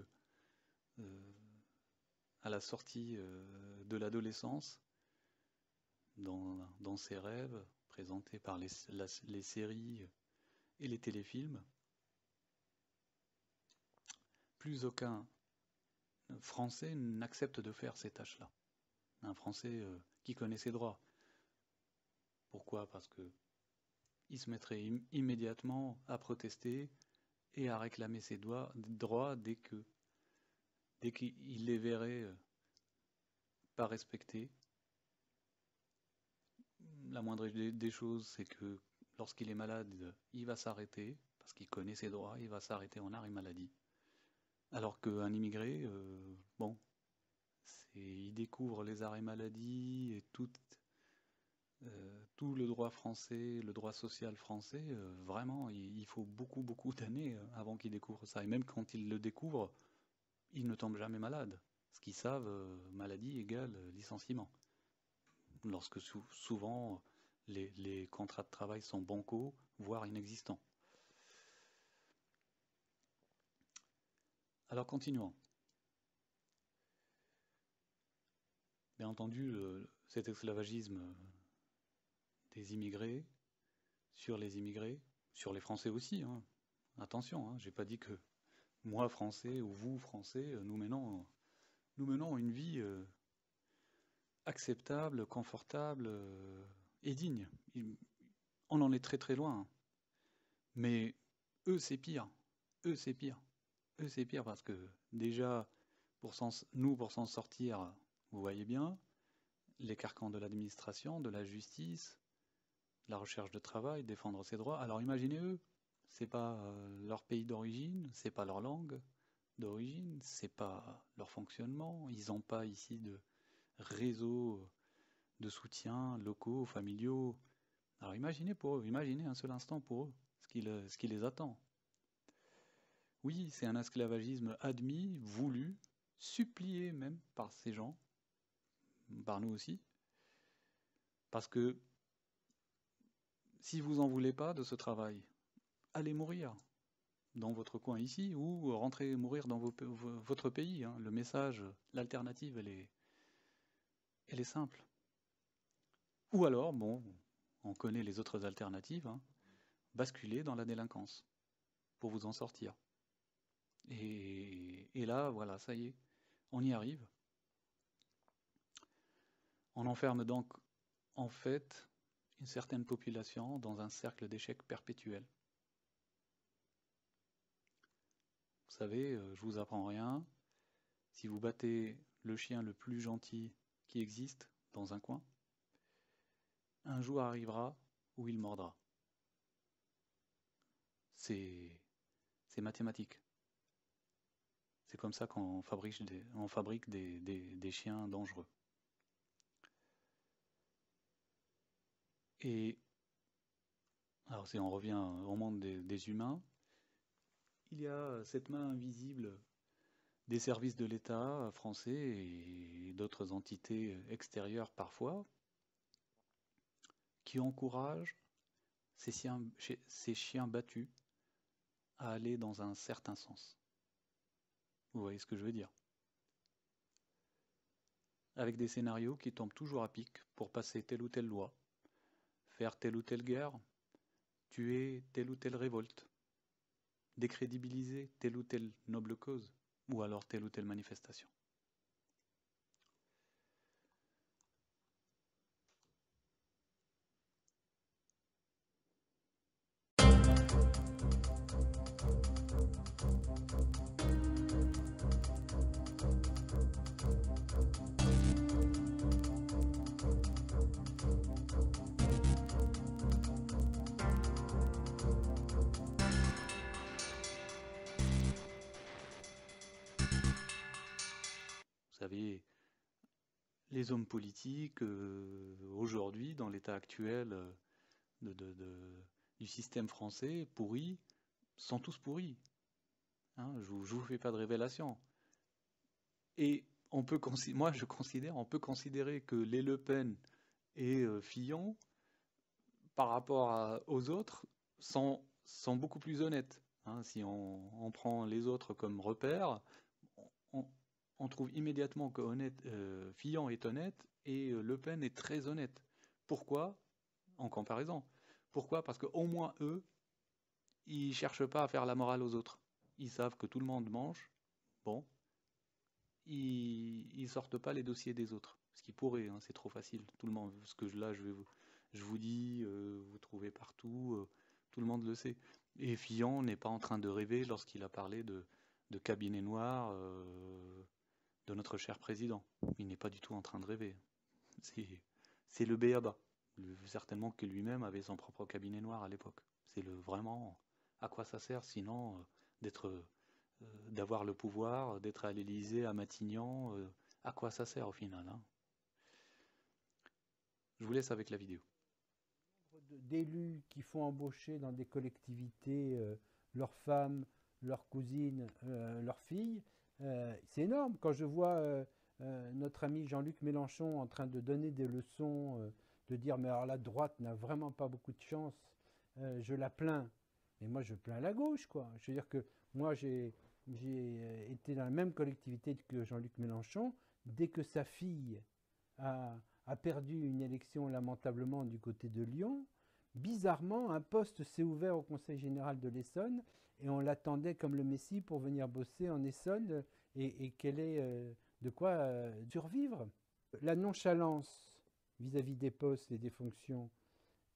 à la sortie de l'adolescence, dans ses rêves, présentés par les séries et les téléfilms, plus aucun Français n'accepte de faire ces tâches-là. Un Français qui connaît ses droits. Pourquoi? Parce que il se mettrait immédiatement à protester et à réclamer ses droits dès qu'il les verrait pas respectés. La moindre des choses, c'est que lorsqu'il est malade, il va s'arrêter, parce qu'il connaît ses droits, il va s'arrêter en arrêt maladie. Alors qu'un immigré, bon, il découvre les arrêts maladie et tout le droit français, le droit social français, vraiment, il faut beaucoup d'années avant qu'il découvre ça. Et même quand il le découvre, il ne tombe jamais malade. Ce qu'ils savent, maladie égale licenciement. Lorsque souvent les contrats de travail sont bancaux, voire inexistants. Alors continuons. Bien entendu, cet esclavagisme des immigrés, sur les Français aussi. Hein. Attention, hein, j'ai pas dit que moi Français ou vous Français, nous menons une vie acceptable, confortable et digne. On en est très loin. Mais eux c'est pire. Eux c'est pire parce que déjà, pour s'en sortir, vous voyez bien, les carcans de l'administration, de la justice, la recherche de travail, défendre ses droits. Alors imaginez eux, c'est pas leur pays d'origine, c'est pas leur langue d'origine, c'est pas leur fonctionnement, ils n'ont pas ici de réseau de soutien locaux, familiaux. Alors imaginez pour eux, imaginez un seul instant pour eux ce qui les attend. Oui, c'est un esclavagisme admis, voulu, supplié même par ces gens, par nous aussi, parce que si vous en voulez pas de ce travail, allez mourir dans votre coin ici, ou rentrez mourir dans votre pays. Hein. Le message, l'alternative, elle est simple. Ou alors, bon, on connaît les autres alternatives, hein, basculer dans la délinquance pour vous en sortir. Et là, voilà, ça y est, on y arrive. On enferme donc, en fait, une certaine population dans un cercle d'échecs perpétuel. Vous savez, je vous apprends rien. Si vous battez le chien le plus gentil qui existe dans un coin, un jour arrivera où il mordra. C'est mathématique. C'est comme ça qu'on fabrique des chiens dangereux. Et alors si on revient au monde des humains, il y a cette main invisible des services de l'État français et d'autres entités extérieures parfois, qui encouragent ces chiens battus à aller dans un certain sens. Vous voyez ce que je veux dire? Avec des scénarios qui tombent toujours à pic pour passer telle ou telle loi, faire telle ou telle guerre, tuer telle ou telle révolte, décrédibiliser telle ou telle noble cause, ou alors telle ou telle manifestation. Vous savez, les hommes politiques, aujourd'hui, dans l'état actuel du système français, pourris, sont tous pourris. Hein, je vous fais pas de révélation. Et on peut on peut considérer que les Le Pen et Fillon, par rapport aux autres, sont beaucoup plus honnêtes. Hein, si on prend les autres comme repère, on trouve immédiatement que Fillon est honnête et Le Pen est très honnête. Pourquoi? En comparaison. Pourquoi? Parce qu'au moins eux, ils cherchent pas à faire la morale aux autres. Ils savent que tout le monde mange. Bon. Ils sortent pas les dossiers des autres. Ce qui pourrait, hein, c'est trop facile. Tout le monde, ce que je vous dis, vous trouvez partout, tout le monde le sait. Et Fillon n'est pas en train de rêver lorsqu'il a parlé de cabinet noir de notre cher président. Il n'est pas du tout en train de rêver. C'est le b.a.-ba. Certainement que lui-même avait son propre cabinet noir à l'époque. C'est vraiment à quoi ça sert sinon d'avoir le pouvoir, d'être à l'Élysée, à Matignon, à quoi ça sert au final, hein? Je vous laisse avec la vidéo. D'élus qui font embaucher dans des collectivités leurs femmes, leurs cousines, leurs filles, c'est énorme. Quand je vois notre ami Jean-Luc Mélenchon en train de donner des leçons, de dire mais alors la droite n'a vraiment pas beaucoup de chance, je la plains. Mais moi je plains la gauche, quoi. Je veux dire que moi j'ai été dans la même collectivité que Jean-Luc Mélenchon. Dès que sa fille a perdu une élection lamentablement du côté de Lyon, bizarrement, un poste s'est ouvert au Conseil général de l'Essonne et on l'attendait comme le Messie pour venir bosser en Essonne et qu'elle ait de quoi survivre. La nonchalance vis-à-vis des postes et des fonctions,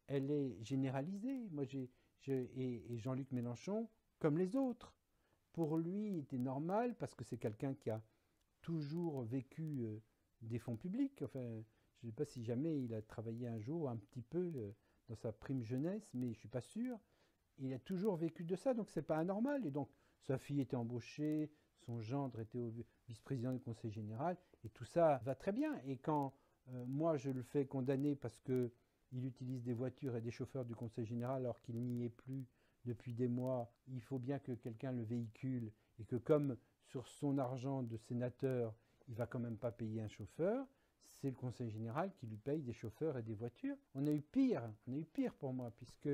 elle est généralisée. Moi, et Jean-Luc Mélenchon, comme les autres, pour lui, était normal parce que c'est quelqu'un qui a toujours vécu des fonds publics. Enfin, je ne sais pas si jamais il a travaillé un jour un petit peu dans sa prime jeunesse, mais je ne suis pas sûr. Il a toujours vécu de ça, donc c'est pas anormal. Et donc, sa fille était embauchée, son gendre était vice-président du Conseil général, et tout ça va très bien. Et quand moi, je le fais condamner parce qu'il utilise des voitures et des chauffeurs du Conseil général alors qu'il n'y est plus depuis des mois, il faut bien que quelqu'un le véhicule, et que comme sur son argent de sénateur, il ne va quand même pas payer un chauffeur, c'est le conseil général qui lui paye des chauffeurs et des voitures. On a eu pire pour moi, puisque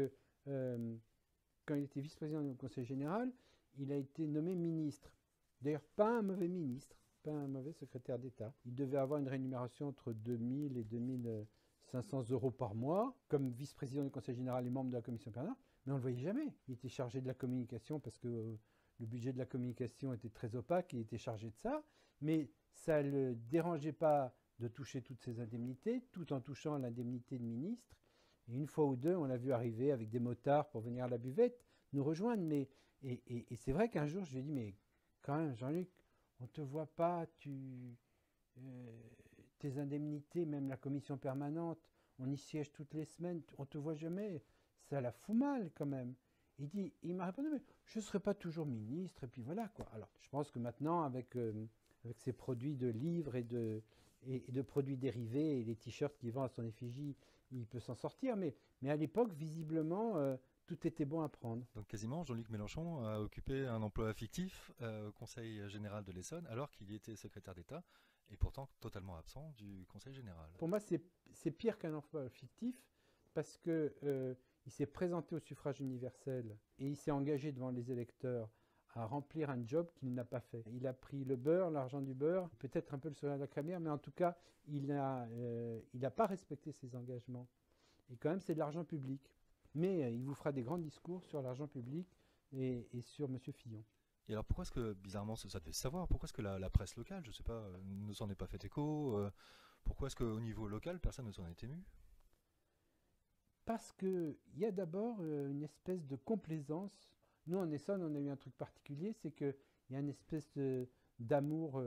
quand il était vice-président du conseil général, il a été nommé ministre. D'ailleurs, pas un mauvais ministre, pas un mauvais secrétaire d'État. Il devait avoir une rémunération entre 2000 et 2500 € par mois, comme vice-président du conseil général et membre de la commission permanente, mais on ne le voyait jamais. Il était chargé de la communication parce que le budget de la communication était très opaque, il était chargé de ça, mais ça ne le dérangeait pas de toucher toutes ces indemnités, tout en touchant l'indemnité de ministre. Et une fois ou deux, on l'a vu arriver avec des motards pour venir à la buvette, nous rejoindre. Mais, et c'est vrai qu'un jour, je lui ai dit, mais quand même, Jean-Luc, on ne te voit pas, tes indemnités, même la commission permanente, on y siège toutes les semaines, on ne te voit jamais, ça la fout mal quand même. Il m'a répondu, mais je ne serai pas toujours ministre, et puis voilà quoi. Alors, je pense que maintenant, avec ces produits de livres et de produits dérivés et les t-shirts qu'il vend à son effigie, il peut s'en sortir. Mais à l'époque, visiblement, tout était bon à prendre. Donc quasiment, Jean-Luc Mélenchon a occupé un emploi fictif au Conseil général de l'Essonne, alors qu'il y était secrétaire d'État, et pourtant totalement absent du Conseil général. Pour moi, c'est pire qu'un emploi fictif, parce que il s'est présenté au suffrage universel et il s'est engagé devant les électeurs à remplir un job qu'il n'a pas fait. Il a pris le beurre, l'argent du beurre, peut-être un peu le soleil à la crémière, mais en tout cas, il n'a pas respecté ses engagements. Et quand même, c'est de l'argent public. Mais il vous fera des grands discours sur l'argent public et sur M. Fillon. Et alors pourquoi est-ce que, bizarrement, ça devait se savoir, pourquoi est-ce que la presse locale, je ne sais pas, ne s'en est pas fait écho pourquoi est-ce qu'au niveau local, personne ne s'en est ému? Parce qu'il y a d'abord une espèce de complaisance. Nous, en Essonne, on a eu un truc particulier, c'est qu'il y a une espèce d'amour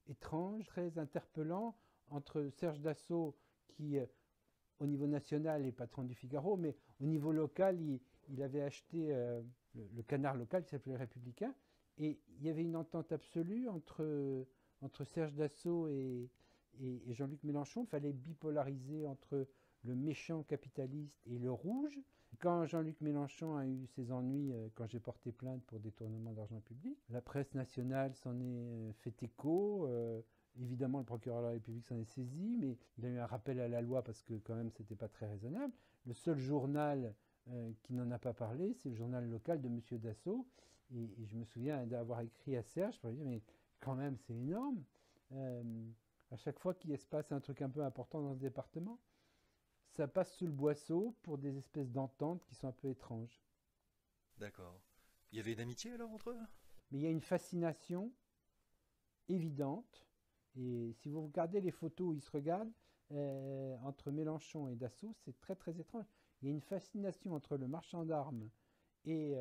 étrange, très interpellant, entre Serge Dassault, qui, au niveau national, est patron du Figaro, mais au niveau local, il avait acheté le canard local, qui s'appelait Républicain, et il y avait une entente absolue entre Serge Dassault et Jean-Luc Mélenchon. Il fallait bipolariser entre le méchant capitaliste et le rouge. Quand Jean-Luc Mélenchon a eu ses ennuis, quand j'ai porté plainte pour détournement d'argent public, la presse nationale s'en est fait écho. Évidemment, le procureur de la République s'en est saisi, mais il a eu un rappel à la loi parce que quand même, c'était pas très raisonnable. Le seul journal qui n'en a pas parlé, c'est le journal local de M. Dassault. Et je me souviens d'avoir écrit à Serge pour lui dire, mais quand même, c'est énorme. À chaque fois qu'il se passe un truc un peu important dans ce département, ça passe sous le boisseau pour des espèces d'ententes qui sont un peu étranges. D'accord. Il y avait une amitié alors entre eux? Mais il y a une fascination évidente. Et si vous regardez les photos où ils se regardent, entre Mélenchon et Dassault, c'est très très étrange. Il y a une fascination entre le marchand d'armes et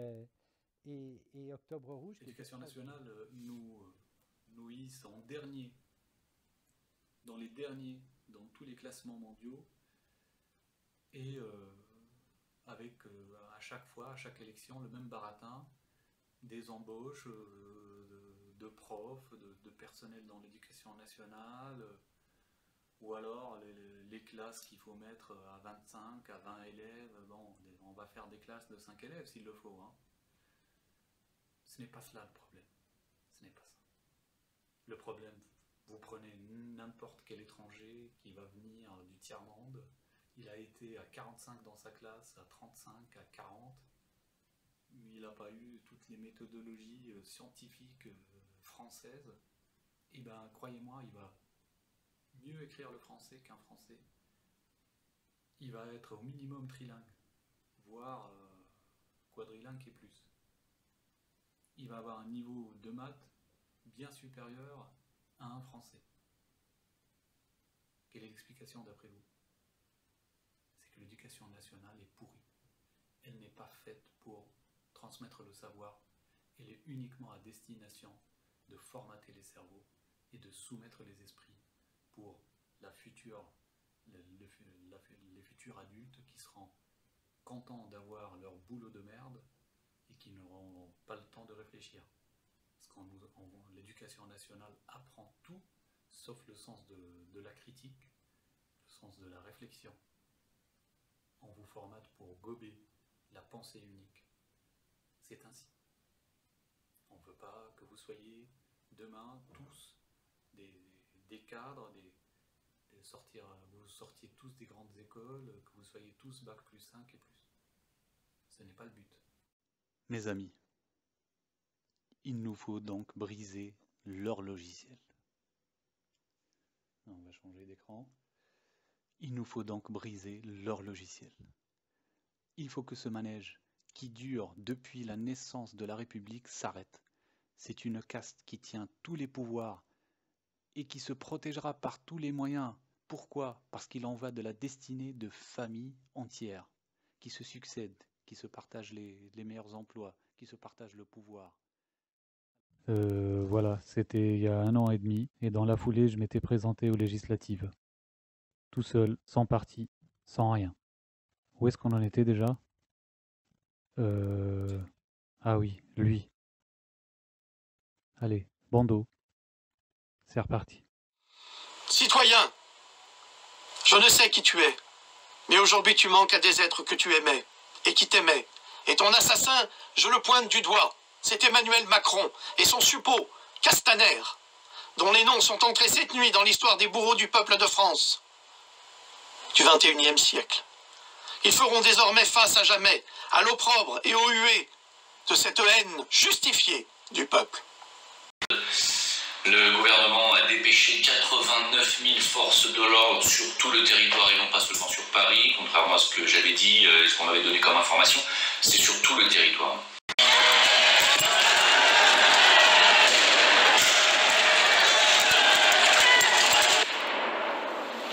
Octobre Rouge. L'éducation nationale nous hisse en dernier, dans les derniers, dans tous les classements mondiaux. Et avec à chaque fois, à chaque élection, le même baratin, des embauches de profs, de personnel dans l'éducation nationale, ou alors les classes qu'il faut mettre à 25, à 20 élèves. Bon, on va faire des classes de 5 élèves s'il le faut. Hein. Ce n'est pas cela le problème. Ce n'est pas ça. Le problème, vous prenez n'importe quel étranger qui va venir du tiers-monde. Il a été à 45 dans sa classe, à 35, à 40. Il n'a pas eu toutes les méthodologies scientifiques françaises. Et bien, croyez-moi, il va mieux écrire le français qu'un français. Il va être au minimum trilingue, voire quadrilingue et plus. Il va avoir un niveau de maths bien supérieur à un français. Quelle est l'explication d'après vous? C'est que l'éducation nationale est pourrie. Elle n'est pas faite pour transmettre le savoir. Elle est uniquement à destination de formater les cerveaux et de soumettre les esprits pour les futurs adultes qui seront contents d'avoir leur boulot de merde et qui n'auront pas le temps de réfléchir. Parce que l'éducation nationale apprend tout, sauf le sens de la critique, le sens de la réflexion. On vous formate pour gober la pensée unique. C'est ainsi. On ne veut pas que vous soyez demain tous des cadres, vous sortiez tous des grandes écoles, que vous soyez tous bac plus 5 et plus. Ce n'est pas le but. Mes amis, il nous faut donc briser leur logiciel. On va changer d'écran. Il nous faut donc briser leur logiciel. Il faut que ce manège qui dure depuis la naissance de la République s'arrête. C'est une caste qui tient tous les pouvoirs et qui se protégera par tous les moyens. Pourquoi? Parce qu'il en va de la destinée de familles entières qui se succèdent, qui se partagent les meilleurs emplois, qui se partagent le pouvoir. Voilà, c'était il y a 1 an et demi, et dans la foulée, je m'étais présenté aux législatives. Tout seul, sans parti, sans rien. Où est-ce qu'on en était déjà? Ah oui, lui. Allez, bandeau. C'est reparti. Citoyen, je ne sais qui tu es, mais aujourd'hui tu manques à des êtres que tu aimais et qui t'aimaient. Et ton assassin, je le pointe du doigt, c'est Emmanuel Macron et son suppôt, Castaner, dont les noms sont entrés cette nuit dans l'histoire des bourreaux du peuple de France. Du XXIe siècle. Ils feront désormais face à jamais à l'opprobre et aux huées de cette haine justifiée du peuple. Le gouvernement a dépêché 89 000 forces de l'ordre sur tout le territoire et non pas seulement sur Paris, contrairement à ce que j'avais dit et ce qu'on m'avait donné comme information, c'est sur tout le territoire.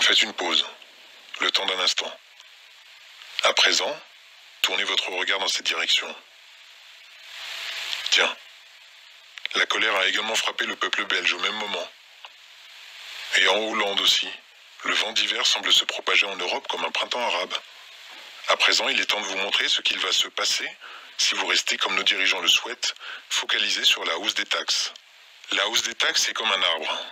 Faites une pause, le temps d'un instant. À présent, tournez votre regard dans cette direction. Tiens, la colère a également frappé le peuple belge au même moment. Et en Hollande aussi, le vent d'hiver semble se propager en Europe comme un printemps arabe. À présent, il est temps de vous montrer ce qu'il va se passer si vous restez, comme nos dirigeants le souhaitent, focalisés sur la hausse des taxes. La hausse des taxes est comme un arbre.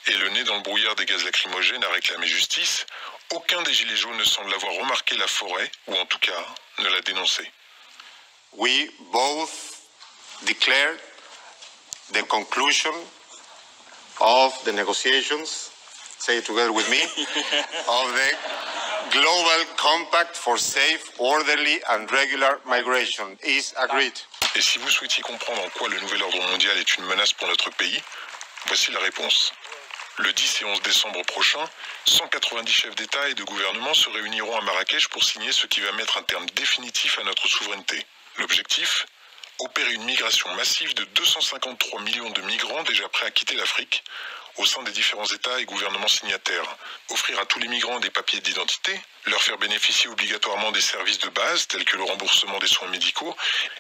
Et le nez dans le brouillard des gaz lacrymogènes a réclamé justice. Aucun des gilets jaunes ne semble avoir remarqué la forêt, ou en tout cas, ne l'a dénoncé. We both declared the conclusion of the negotiations, say it together with me, of the Global Compact for Safe, Orderly and Regular Migration is agreed. Et si vous souhaitiez comprendre en quoi le nouvel ordre mondial est une menace pour notre pays, voici la réponse. Le 10 et 11 décembre prochain, 190 chefs d'État et de gouvernement se réuniront à Marrakech pour signer ce qui va mettre un terme définitif à notre souveraineté. L'objectif ? Opérer une migration massive de 253 millions de migrants déjà prêts à quitter l'Afrique au sein des différents États et gouvernements signataires. Offrir à tous les migrants des papiers d'identité, leur faire bénéficier obligatoirement des services de base tels que le remboursement des soins médicaux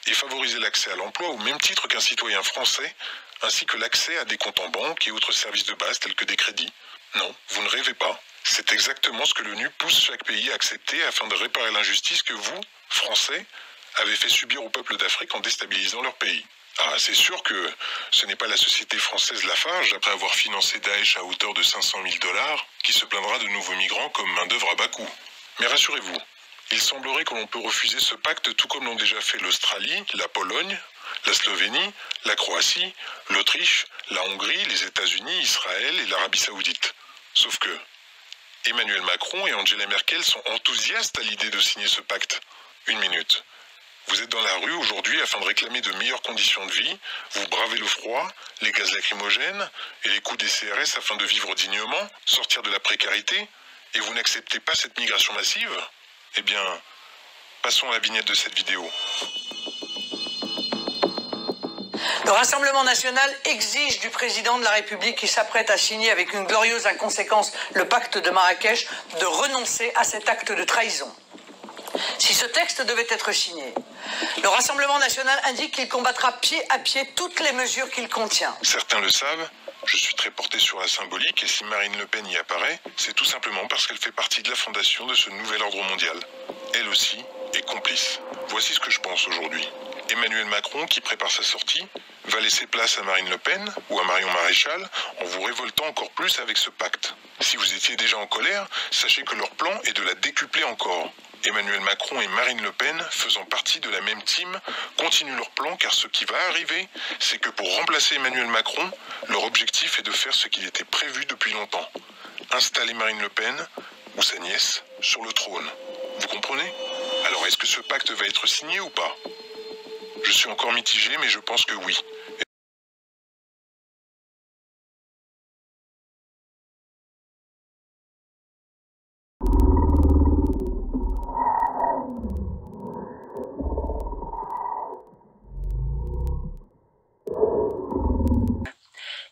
et favoriser l'accès à l'emploi au même titre qu'un citoyen français, ainsi que l'accès à des comptes en banque et autres services de base tels que des crédits. Non, vous ne rêvez pas. C'est exactement ce que l'ONU pousse chaque pays à accepter afin de réparer l'injustice que vous, Français, avez fait subir au peuple d'Afrique en déstabilisant leur pays. Ah, c'est sûr que ce n'est pas la société française Lafarge, après avoir financé Daesh à hauteur de 500 000 $, qui se plaindra de nouveaux migrants comme main-d'œuvre à bas coût. Mais rassurez-vous, il semblerait que l'on peut refuser ce pacte tout comme l'ont déjà fait l'Australie, la Pologne, la Slovénie, la Croatie, l'Autriche, la Hongrie, les États-Unis, Israël et l'Arabie Saoudite. Sauf que Emmanuel Macron et Angela Merkel sont enthousiastes à l'idée de signer ce pacte. Une minute. Vous êtes dans la rue aujourd'hui afin de réclamer de meilleures conditions de vie, vous bravez le froid, les gaz lacrymogènes et les coûts des CRS afin de vivre dignement, sortir de la précarité, et vous n'acceptez pas cette migration massive? Eh bien, passons à la vignette de cette vidéo. Le Rassemblement national exige du président de la République qui s'apprête à signer avec une glorieuse inconséquence le pacte de Marrakech de renoncer à cet acte de trahison. Si ce texte devait être signé, le Rassemblement national indique qu'il combattra pied à pied toutes les mesures qu'il contient. Certains le savent, je suis très porté sur la symbolique et si Marine Le Pen y apparaît, c'est tout simplement parce qu'elle fait partie de la fondation de ce nouvel ordre mondial. Elle aussi est complice. Voici ce que je pense aujourd'hui. Emmanuel Macron, qui prépare sa sortie, va laisser place à Marine Le Pen ou à Marion Maréchal en vous révoltant encore plus avec ce pacte. Si vous étiez déjà en colère, sachez que leur plan est de la décupler encore. Emmanuel Macron et Marine Le Pen, faisant partie de la même team, continuent leur plan car ce qui va arriver, c'est que pour remplacer Emmanuel Macron, leur objectif est de faire ce qu'il était prévu depuis longtemps. Installer Marine Le Pen, ou sa nièce, sur le trône. Vous comprenez? Alors est-ce que ce pacte va être signé ou pas? Je suis encore mitigé, mais je pense que oui.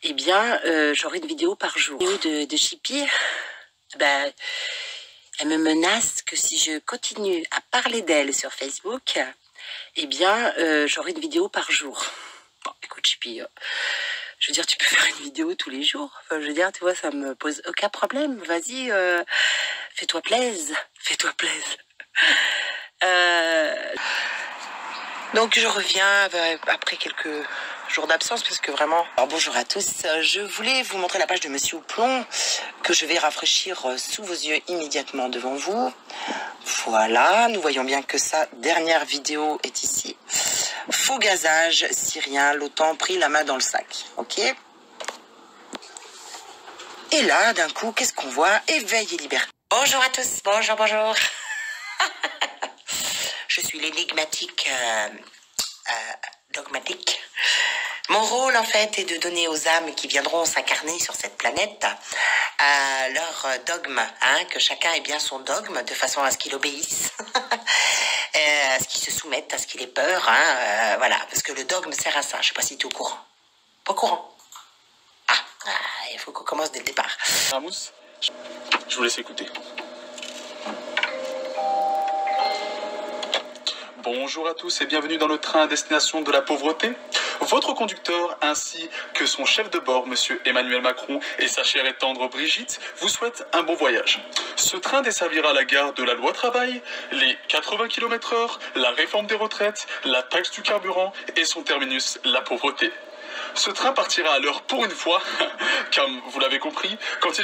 Eh bien, j'aurai une vidéo par jour. De Chippy, ben, elle me menace que si je continue à parler d'elle sur Facebook, eh bien, j'aurai une vidéo par jour. Bon, écoute, Chippy, je veux dire, tu peux faire une vidéo tous les jours. Enfin, je veux dire, tu vois, ça me pose aucun problème. Vas-y, fais-toi plaise. Fais-toi plaise. Donc, je reviens après quelques jours d'absence, parce que vraiment... Alors, bonjour à tous. Je voulais vous montrer la page de Monsieur Houplon, que je vais rafraîchir sous vos yeux immédiatement devant vous. Voilà, nous voyons bien que sa dernière vidéo est ici. Faux gazage syrien, l'OTAN prit la main dans le sac. Ok. Et là, d'un coup, qu'est-ce qu'on voit? Éveil et liberté. Bonjour à tous, bonjour, bonjour. Je suis l'énigmatique dogmatique. Mon rôle, en fait, est de donner aux âmes qui viendront s'incarner sur cette planète leur dogme, hein, que chacun ait bien son dogme, de façon à ce qu'il obéisse, à ce qu'il se soumette, à ce qu'il ait peur, hein, voilà, parce que le dogme sert à ça. Je sais pas si tu es au courant. Pas au courant? Il faut qu'on commence dès le départ. Ramous, je vous laisse écouter. Bonjour à tous et bienvenue dans le train à destination de la pauvreté. Votre conducteur ainsi que son chef de bord, monsieur Emmanuel Macron, et sa chère et tendre Brigitte, vous souhaitent un bon voyage. Ce train desservira la gare de la loi travail, les 80 km/h, la réforme des retraites, la taxe du carburant et son terminus, la pauvreté. Ce train partira à l'heure pour une fois, comme vous l'avez compris,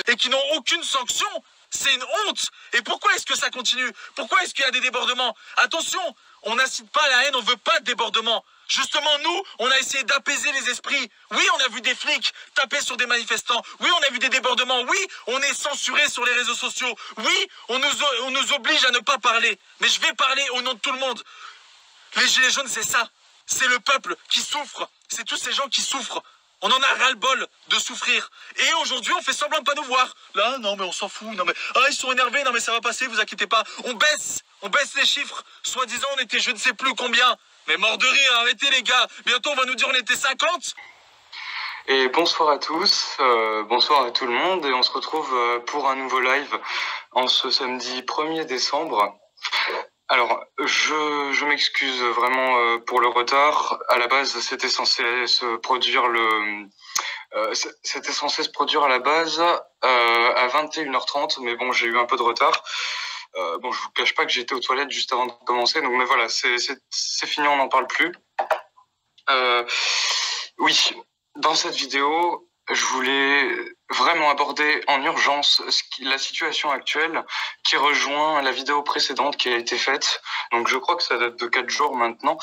et qui n'ont aucune sanction. C'est une honte. Et pourquoi est-ce que ça continue? Pourquoi est-ce qu'il y a des débordements? Attention, on n'incite pas à la haine, on ne veut pas de débordement. Justement, nous, on a essayé d'apaiser les esprits. Oui, on a vu des flics taper sur des manifestants. Oui, on a vu des débordements. Oui, on est censuré sur les réseaux sociaux. Oui, on nous oblige à ne pas parler. Mais je vais parler au nom de tout le monde. Les gilets jaunes, c'est ça. C'est le peuple qui souffre. C'est tous ces gens qui souffrent. On en a ras-le-bol de souffrir. Et aujourd'hui, on fait semblant de pas nous voir. Là, non, mais on s'en fout. Non, mais ils sont énervés. Non, mais ça va passer, vous inquiétez pas. On baisse les chiffres. Soi-disant, on était je ne sais plus combien. Mais mort de rire, arrêtez les gars. Bientôt, on va nous dire on était 50. Et bonsoir à tous, bonsoir à tout le monde. Et on se retrouve pour un nouveau live en ce samedi 1er décembre. Alors, je m'excuse vraiment pour le retard. À la base, c'était censé se produire à la base à 21h30, mais bon, j'ai eu un peu de retard. Bon, je vous cache pas que j'étais aux toilettes juste avant de commencer, donc mais voilà, c'est fini, on n'en parle plus. Oui, dans cette vidéo, je voulais vraiment aborder en urgence la situation actuelle qui rejoint la vidéo précédente qui a été faite. Donc je crois que ça date de 4 jours maintenant,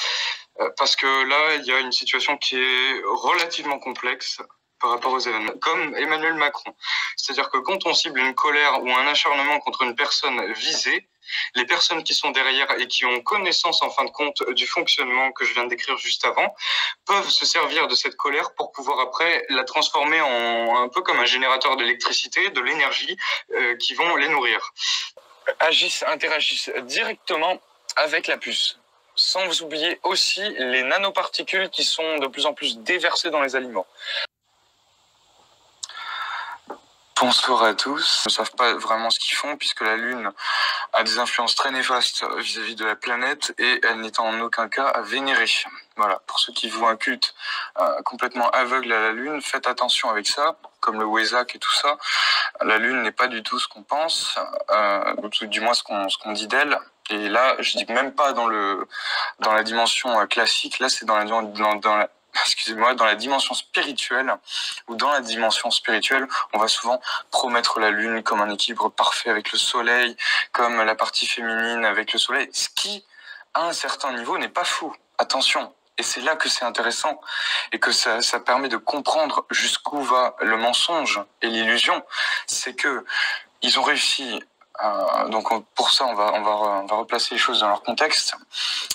parce que là, il y a une situation qui est relativement complexe par rapport aux événements, comme Emmanuel Macron. C'est-à-dire que quand on cible une colère ou un acharnement contre une personne visée, les personnes qui sont derrière et qui ont connaissance en fin de compte du fonctionnement que je viens de décrire juste avant, peuvent se servir de cette colère pour pouvoir après la transformer en un peu comme un générateur d'électricité, de l'énergie qui vont les nourrir. Interagissent directement avec la puce. Sans vous oublier aussi les nanoparticules qui sont de plus en plus déversées dans les aliments. Bonsoir à tous. Ils ne savent pas vraiment ce qu'ils font puisque la Lune a des influences très néfastes vis-à-vis de la planète et elle n'est en aucun cas à vénérer. Voilà, pour ceux qui vouent un culte complètement aveugle à la Lune, faites attention avec ça, comme le Wesak et tout ça. La Lune n'est pas du tout ce qu'on pense, du moins ce qu'on dit d'elle. Et là, je dis même pas dans la dimension classique, là c'est dans la excusez-moi, dans la dimension spirituelle, ou dans la dimension spirituelle, on va souvent promettre la lune comme un équilibre parfait avec le soleil, comme la partie féminine avec le soleil, ce qui, à un certain niveau, n'est pas fou. Attention. Et c'est là que c'est intéressant et que ça permet de comprendre jusqu'où va le mensonge et l'illusion. C'est que ils ont réussi. Donc pour ça, on va replacer les choses dans leur contexte.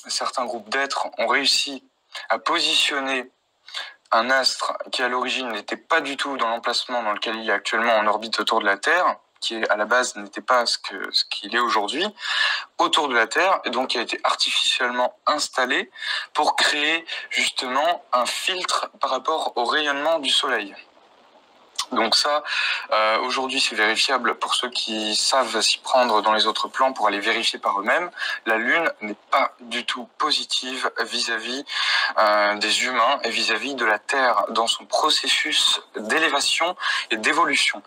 Certains groupes d'êtres ont réussi à positionner un astre qui à l'origine n'était pas du tout dans l'emplacement dans lequel il est actuellement en orbite autour de la Terre, qui à la base n'était pas ce qu'il est aujourd'hui, autour de la Terre, et donc qui a été artificiellement installé pour créer justement un filtre par rapport au rayonnement du Soleil. Donc ça, aujourd'hui c'est vérifiable pour ceux qui savent s'y prendre dans les autres plans pour aller vérifier par eux-mêmes. La Lune n'est pas du tout positive vis-à-vis des humains et vis-à-vis de la Terre dans son processus d'élévation et d'évolution.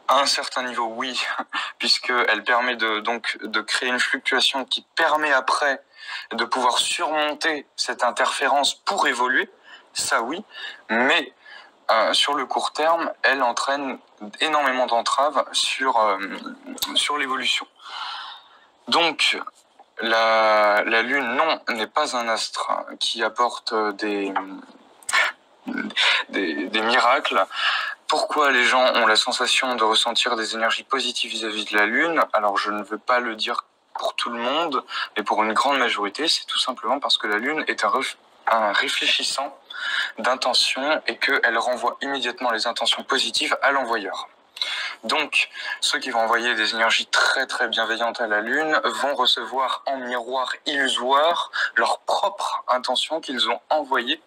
À un certain niveau, oui, puisqu'elle permet de créer une fluctuation qui permet après de pouvoir surmonter cette interférence pour évoluer, ça oui, mais sur le court terme, elle entraîne énormément d'entraves sur l'évolution. Donc, la Lune, non, n'est pas un astre qui apporte des miracles. Pourquoi les gens ont la sensation de ressentir des énergies positives vis-à-vis de la Lune? Alors, je ne veux pas le dire pour tout le monde, mais pour une grande majorité, c'est tout simplement parce que la Lune est un réfléchissant d'intention et qu'elle renvoie immédiatement les intentions positives à l'envoyeur. Donc, ceux qui vont envoyer des énergies très très bienveillantes à la Lune vont recevoir en miroir illusoire leurs propres intentions qu'ils ont envoyées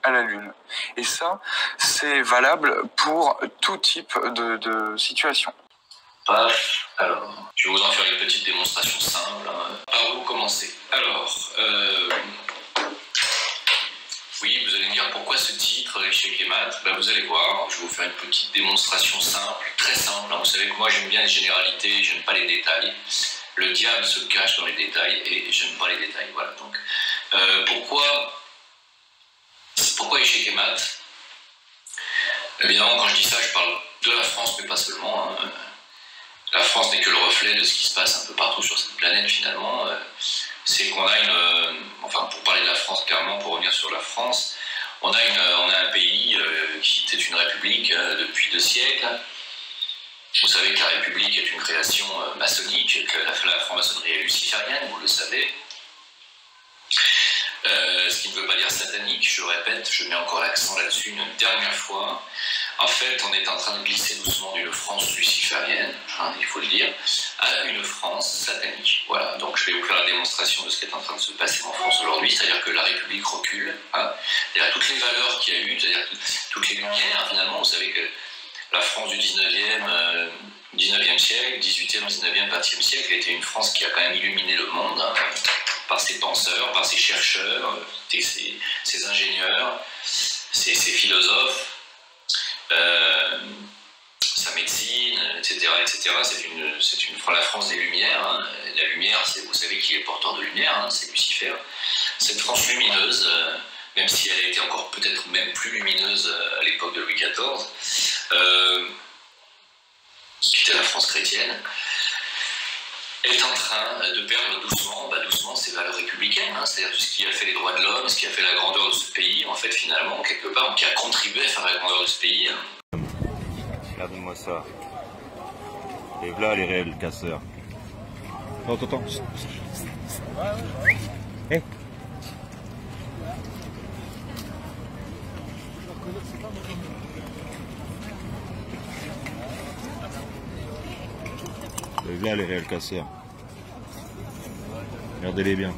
à la Lune. Et ça, c'est valable pour tout type de situation. Paf, alors, je vais vous en faire une petite démonstration simple. Par où commencer? Alors, oui, vous allez me dire pourquoi ce titre, Échec et Maths. Ben, vous allez voir, je vais vous faire une petite démonstration simple, très simple. Vous savez que moi j'aime bien les généralités, j'aime pas les détails. Le diable se cache dans les détails et j'aime pas les détails. Voilà, donc pourquoi Échec et Maths? Évidemment, quand je dis ça, je parle de la France, mais pas seulement. Hein. La France n'est que le reflet de ce qui se passe un peu partout sur cette planète finalement. C'est qu'on a enfin pour parler de la France clairement, pour revenir sur la France, on a un pays qui était une république depuis 2 siècles. Vous savez que la République est une création maçonnique, que la franc-maçonnerie est luciférienne, vous le savez. Ce qui ne veut pas dire satanique, je le répète, je mets encore l'accent là-dessus une dernière fois. En fait, on est en train de glisser doucement d'une France luciférienne, hein, il faut le dire, à une France satanique. Voilà, donc je vais vous faire la démonstration de ce qui est en train de se passer en France aujourd'hui, c'est-à-dire que la République recule, hein, c'est-à-dire toutes les valeurs qu'il y a eu, c'est-à-dire toutes les lumières, finalement, vous savez que la France du 19e siècle, 18e, 19e, 20e siècle a été une France qui a quand même illuminé le monde, hein, par ses penseurs, par ses chercheurs, ses ingénieurs, ses philosophes, sa médecine, etc. C'est la France des Lumières. Hein. La lumière, vous savez qui est porteur de lumière, hein, c'est Lucifer. Cette France lumineuse, même si elle a été encore peut-être même plus lumineuse à l'époque de Louis XIV, qui était la France chrétienne, est en train de perdre doucement ses valeurs républicaines, hein, c'est-à-dire tout ce qui a fait les droits de l'homme, ce qui a fait la grandeur de ce pays, en fait finalement, quelque part, qui a contribué à faire la grandeur de ce pays. Hein. Regarde-moi ça. Et voilà les réels casseurs. Oh, attends. Hé. Et là les réels casseurs. Regardez-les bien.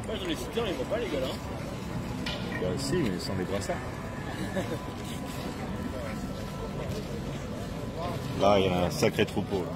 Moi dans les cités on les voit pas les gars là. Bah si, mais sans les brassards. Là il y a un sacré troupeau là.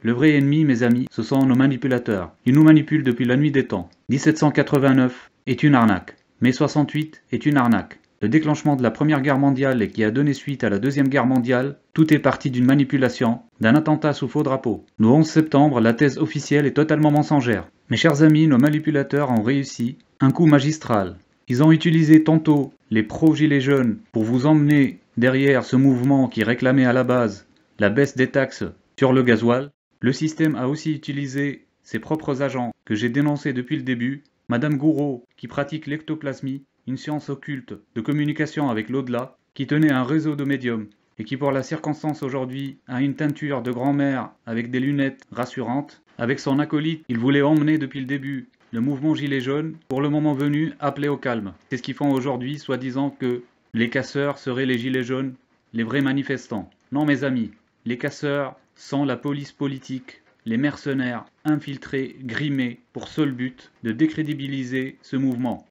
Le vrai ennemi, mes amis, ce sont nos manipulateurs. Ils nous manipulent depuis la nuit des temps. 1789 est une arnaque. Mai 68 est une arnaque. Le déclenchement de la Première Guerre mondiale et qui a donné suite à la Deuxième Guerre mondiale, tout est parti d'une manipulation, d'un attentat sous faux drapeau. Le 11 septembre, la thèse officielle est totalement mensongère. Mes chers amis, nos manipulateurs ont réussi un coup magistral. Ils ont utilisé tantôt les pro-gilets jaunes pour vous emmener derrière ce mouvement qui réclamait à la base la baisse des taxes sur le gasoil. Le système a aussi utilisé ses propres agents que j'ai dénoncés depuis le début. Madame Gouraud, qui pratique l'ectoplasmie, une science occulte de communication avec l'au-delà, qui tenait un réseau de médiums et qui pour la circonstance aujourd'hui a une teinture de grand-mère avec des lunettes rassurantes. Avec son acolyte, il voulait emmener depuis le début le mouvement gilet jaune, pour le moment venu, appelé au calme. C'est ce qu'ils font aujourd'hui, soi-disant que les casseurs seraient les gilets jaunes, les vrais manifestants. Non mes amis, les casseurs sont la police politique, les mercenaires infiltrés, grimés, pour seul but de décrédibiliser ce mouvement.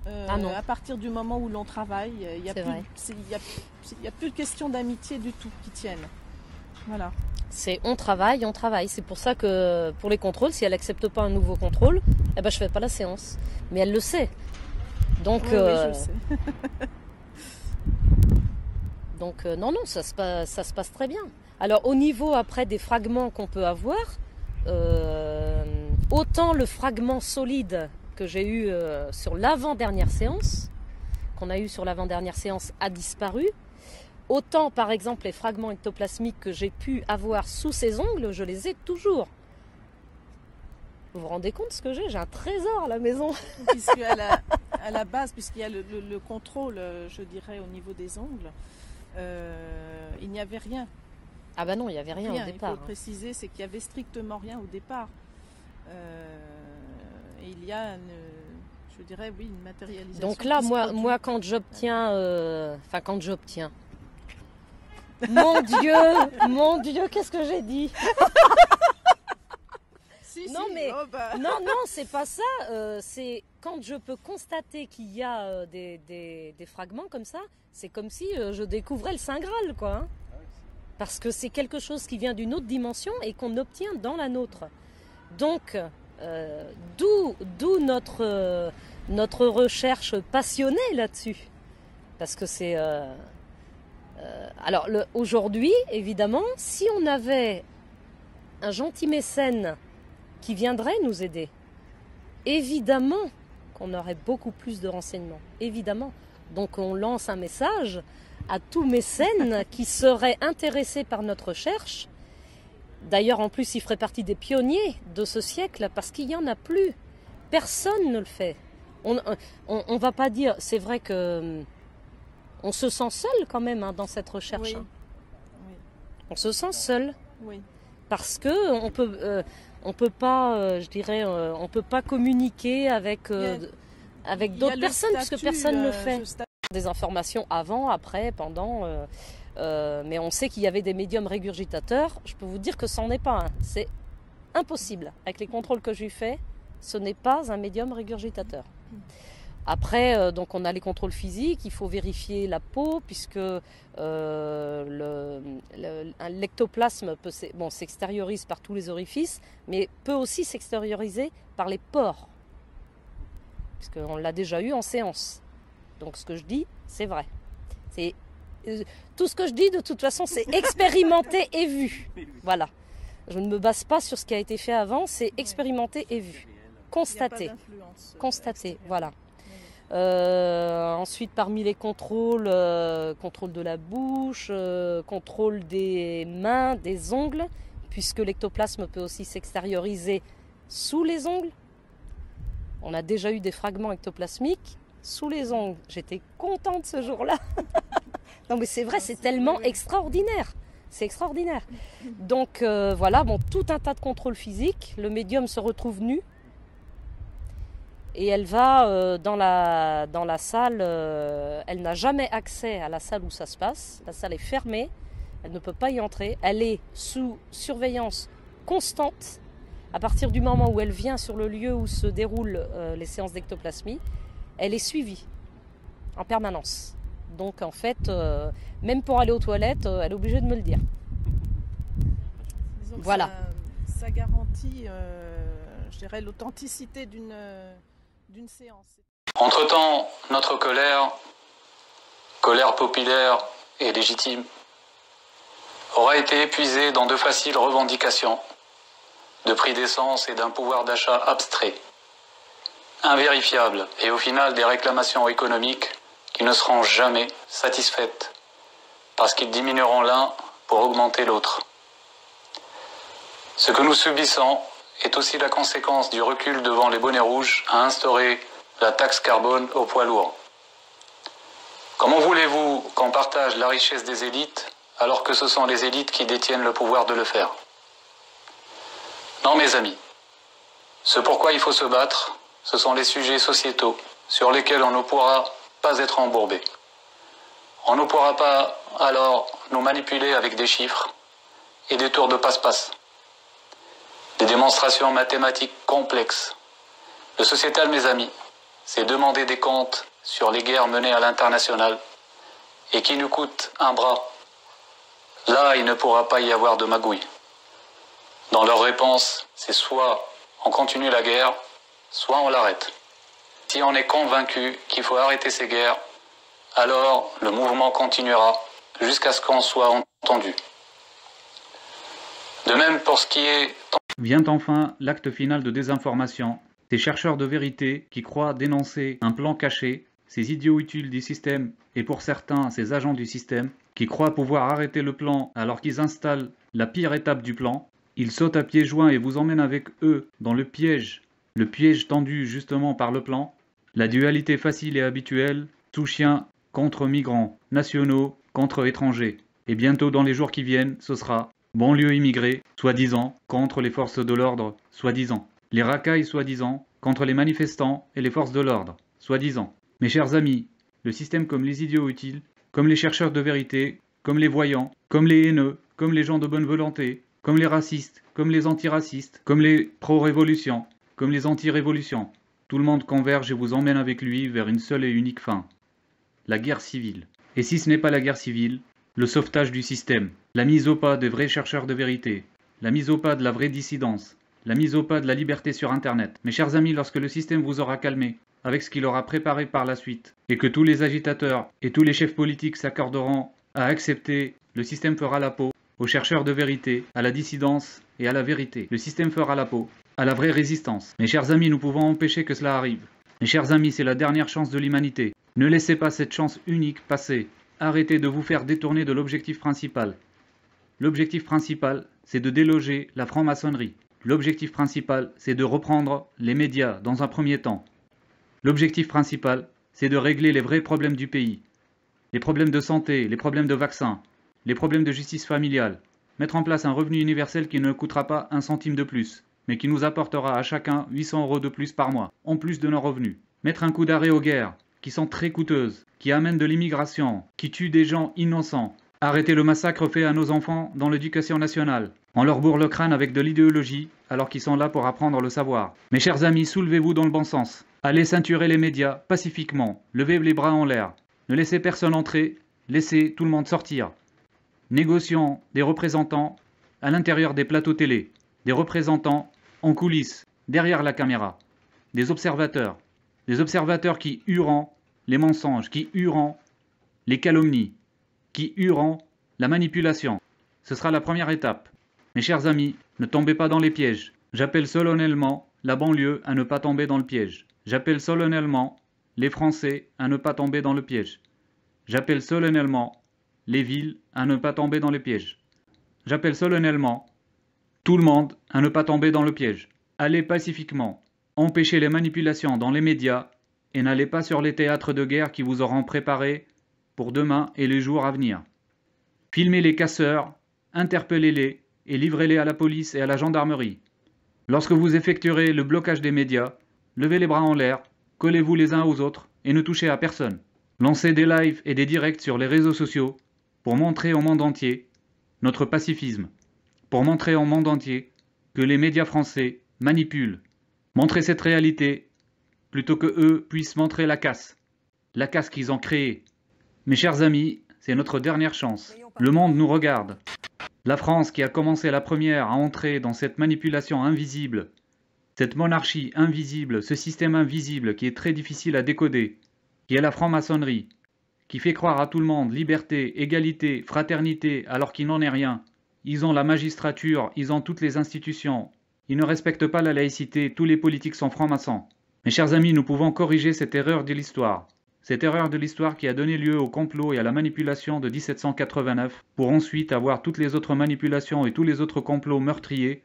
À partir du moment où l'on travaille, il n'y a plus de question d'amitié du tout qui tiennent. Voilà. C'est on travaille. C'est pour ça que pour les contrôles, si elle n'accepte pas un nouveau contrôle, eh ben, je ne fais pas la séance. Mais elle le sait. Donc, oui, je le sais. Donc non, ça se passe très bien. Alors au niveau après des fragments qu'on peut avoir, autant le fragment solide que j'ai eu sur l'avant-dernière séance, qu'on a eu sur l'avant-dernière séance a disparu. Autant, par exemple, les fragments ectoplasmiques que j'ai pu avoir sous ces ongles, je les ai toujours. Vous vous rendez compte ce que j'ai? J'ai un trésor à la maison. Puisque à la base, puisqu'il y a le contrôle, je dirais, au niveau des ongles, il n'y avait rien. Ah ben non, il n'y avait rien au départ. Il faut préciser, c'est qu'il n'y avait strictement rien au départ. Et il y a je dirais, oui, une matérialisation. Donc là, moi quand j'obtiens... Mon Dieu, qu'est-ce que j'ai dit? Non, c'est pas ça. C'est quand je peux constater qu'il y a des fragments comme ça, c'est comme si je découvrais le Saint Graal, quoi. Hein. Parce que c'est quelque chose qui vient d'une autre dimension et qu'on obtient dans la nôtre. Donc, d'où notre recherche passionnée là-dessus. Parce que c'est... alors aujourd'hui, évidemment, si on avait un gentil mécène qui viendrait nous aider, évidemment qu'on aurait beaucoup plus de renseignements, évidemment. Donc on lance un message à tout mécène qui serait intéressé par notre recherche. D'ailleurs, en plus, il ferait partie des pionniers de ce siècle parce qu'il n'y en a plus. Personne ne le fait. On va pas dire, c'est vrai que on se sent seul quand même dans cette recherche. Oui. Oui. On se sent seul. Oui. Parce que on peut pas, je dirais, on peut pas communiquer avec d'autres personnes parce que personne ne le fait. Des informations avant, après, pendant. Mais on sait qu'il y avait des médiums régurgitateurs. Je peux vous dire que c'en est pas un. C'est impossible. Avec les contrôles que j'ai faits, ce n'est pas un médium régurgitateur. Après, donc on a les contrôles physiques, il faut vérifier la peau puisque l'ectoplasme s'extériorise par tous les orifices, mais peut aussi s'extérioriser par les pores, puisqu'on l'a déjà eu en séance. Donc ce que je dis, c'est vrai. Tout ce que je dis, de toute façon, c'est expérimenté et vu. Voilà. Je ne me base pas sur ce qui a été fait avant, c'est expérimenté et vu. Constaté. Constaté, voilà. Ensuite, parmi les contrôles, contrôle de la bouche, contrôle des mains, des ongles, puisque l'ectoplasme peut aussi s'extérioriser sous les ongles. On a déjà eu des fragments ectoplasmiques sous les ongles. J'étais contente ce jour-là. Non mais c'est vrai, c'est tellement extraordinaire. C'est extraordinaire. Donc voilà, tout un tas de contrôles physiques. Le médium se retrouve nu. Et elle va dans la salle, elle n'a jamais accès à la salle où ça se passe. La salle est fermée, elle ne peut pas y entrer. Elle est sous surveillance constante. À partir du moment où elle vient sur le lieu où se déroulent les séances d'ectoplasmie, elle est suivie en permanence. Donc en fait, même pour aller aux toilettes, elle est obligée de me le dire. Disons voilà. Ça garantit, je dirais, l'authenticité d'une séance. Entre-temps, notre colère populaire et légitime, aura été épuisée dans de faciles revendications de prix d'essence et d'un pouvoir d'achat abstrait, invérifiable, et au final des réclamations économiques qui ne seront jamais satisfaites, parce qu'ils diminueront l'un pour augmenter l'autre. Ce que nous subissons est aussi la conséquence du recul devant les bonnets rouges à instaurer la taxe carbone aux poids lourds. Comment voulez-vous qu'on partage la richesse des élites alors que ce sont les élites qui détiennent le pouvoir de le faire? Non, mes amis, ce pourquoi il faut se battre, ce sont les sujets sociétaux sur lesquels on ne pourra pas être embourbé. On ne pourra pas alors nous manipuler avec des chiffres et des tours de passe-passe, des démonstrations mathématiques complexes. Le sociétal, mes amis, c'est demander des comptes sur les guerres menées à l'international et qui nous coûtent un bras. Là, il ne pourra pas y avoir de magouille. Dans leur réponse, c'est soit on continue la guerre, soit on l'arrête. Si on est convaincu qu'il faut arrêter ces guerres, alors le mouvement continuera jusqu'à ce qu'on soit entendu. De même pour ce qui est... Vient enfin l'acte final de désinformation. Ces chercheurs de vérité qui croient dénoncer un plan caché, ces idiots utiles du système et pour certains ces agents du système, qui croient pouvoir arrêter le plan alors qu'ils installent la pire étape du plan, ils sautent à pieds joints et vous emmènent avec eux dans le piège tendu justement par le plan, la dualité facile et habituelle, tout chien contre migrants, nationaux contre étrangers. Et bientôt dans les jours qui viennent, ce sera banlieue immigrée, soi-disant, contre les forces de l'ordre, soi-disant. Les racailles, soi-disant, contre les manifestants et les forces de l'ordre, soi-disant. Mes chers amis, le système comme les idiots utiles, comme les chercheurs de vérité, comme les voyants, comme les haineux, comme les gens de bonne volonté, comme les racistes, comme les antiracistes, comme les pro-révolutions, comme les anti-révolutions, tout le monde converge et vous emmène avec lui vers une seule et unique fin, la guerre civile. Et si ce n'est pas la guerre civile, le sauvetage du système, la mise au pas des vrais chercheurs de vérité, la mise au pas de la vraie dissidence, la mise au pas de la liberté sur Internet. Mes chers amis, lorsque le système vous aura calmé, avec ce qu'il aura préparé par la suite, et que tous les agitateurs et tous les chefs politiques s'accorderont à accepter, le système fera la peau aux chercheurs de vérité, à la dissidence et à la vérité. Le système fera la peau à la vraie résistance. Mes chers amis, nous pouvons empêcher que cela arrive. Mes chers amis, c'est la dernière chance de l'humanité. Ne laissez pas cette chance unique passer. Arrêtez de vous faire détourner de l'objectif principal. L'objectif principal, c'est de déloger la franc-maçonnerie. L'objectif principal, c'est de reprendre les médias dans un premier temps. L'objectif principal, c'est de régler les vrais problèmes du pays. Les problèmes de santé, les problèmes de vaccins, les problèmes de justice familiale. Mettre en place un revenu universel qui ne coûtera pas un centime de plus, mais qui nous apportera à chacun 800 € de plus par mois, en plus de nos revenus. Mettre un coup d'arrêt aux guerres, qui sont très coûteuses, qui amènent de l'immigration, qui tuent des gens innocents. Arrêter le massacre fait à nos enfants dans l'éducation nationale. On leur bourre le crâne avec de l'idéologie, alors qu'ils sont là pour apprendre le savoir. Mes chers amis, soulevez-vous dans le bon sens. Allez ceinturer les médias, pacifiquement. Levez les bras en l'air. Ne laissez personne entrer, laissez tout le monde sortir. Négocions des représentants à l'intérieur des plateaux télé. Des représentants en coulisses, derrière la caméra. Des observateurs qui hurent les mensonges, qui hurent les calomnies, qui hurent la manipulation. Ce sera la première étape. Mes chers amis, ne tombez pas dans les pièges. J'appelle solennellement la banlieue à ne pas tomber dans le piège. J'appelle solennellement les Français à ne pas tomber dans le piège. J'appelle solennellement les villes à ne pas tomber dans les pièges. J'appelle solennellement tout le monde à ne pas tomber dans le piège. Allez pacifiquement, empêchez les manipulations dans les médias et n'allez pas sur les théâtres de guerre qui vous auront préparé pour demain et les jours à venir. Filmez les casseurs, interpellez-les et livrez-les à la police et à la gendarmerie. Lorsque vous effectuerez le blocage des médias, levez les bras en l'air, collez-vous les uns aux autres et ne touchez à personne. Lancez des lives et des directs sur les réseaux sociaux pour montrer au monde entier notre pacifisme, pour montrer au monde entier que les médias français manipulent. Montrez cette réalité plutôt que eux puissent montrer la casse qu'ils ont créée. Mes chers amis, c'est notre dernière chance. Le monde nous regarde. La France qui a commencé la première à entrer dans cette manipulation invisible, cette monarchie invisible, ce système invisible qui est très difficile à décoder, qui est la franc-maçonnerie, qui fait croire à tout le monde liberté, égalité, fraternité, alors qu'il n'en est rien. Ils ont la magistrature, ils ont toutes les institutions. Ils ne respectent pas la laïcité, tous les politiques sont francs-maçons. Mes chers amis, nous pouvons corriger cette erreur de l'histoire. Cette erreur de l'histoire qui a donné lieu au complot et à la manipulation de 1789, pour ensuite avoir toutes les autres manipulations et tous les autres complots meurtriers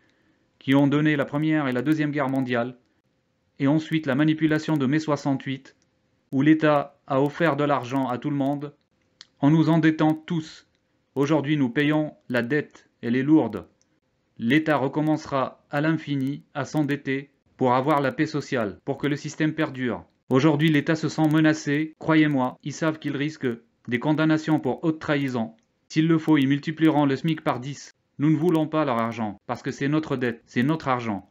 qui ont donné la Première et la Deuxième Guerre mondiale, et ensuite la manipulation de mai 68, où l'État a offert de l'argent à tout le monde, en nous endettant tous. Aujourd'hui, nous payons la dette, elle est lourde. L'État recommencera à l'infini à s'endetter pour avoir la paix sociale, pour que le système perdure. Aujourd'hui, l'État se sent menacé, croyez-moi, ils savent qu'ils risquent des condamnations pour haute trahison. S'il le faut, ils multiplieront le SMIC par 10. Nous ne voulons pas leur argent, parce que c'est notre dette, c'est notre argent.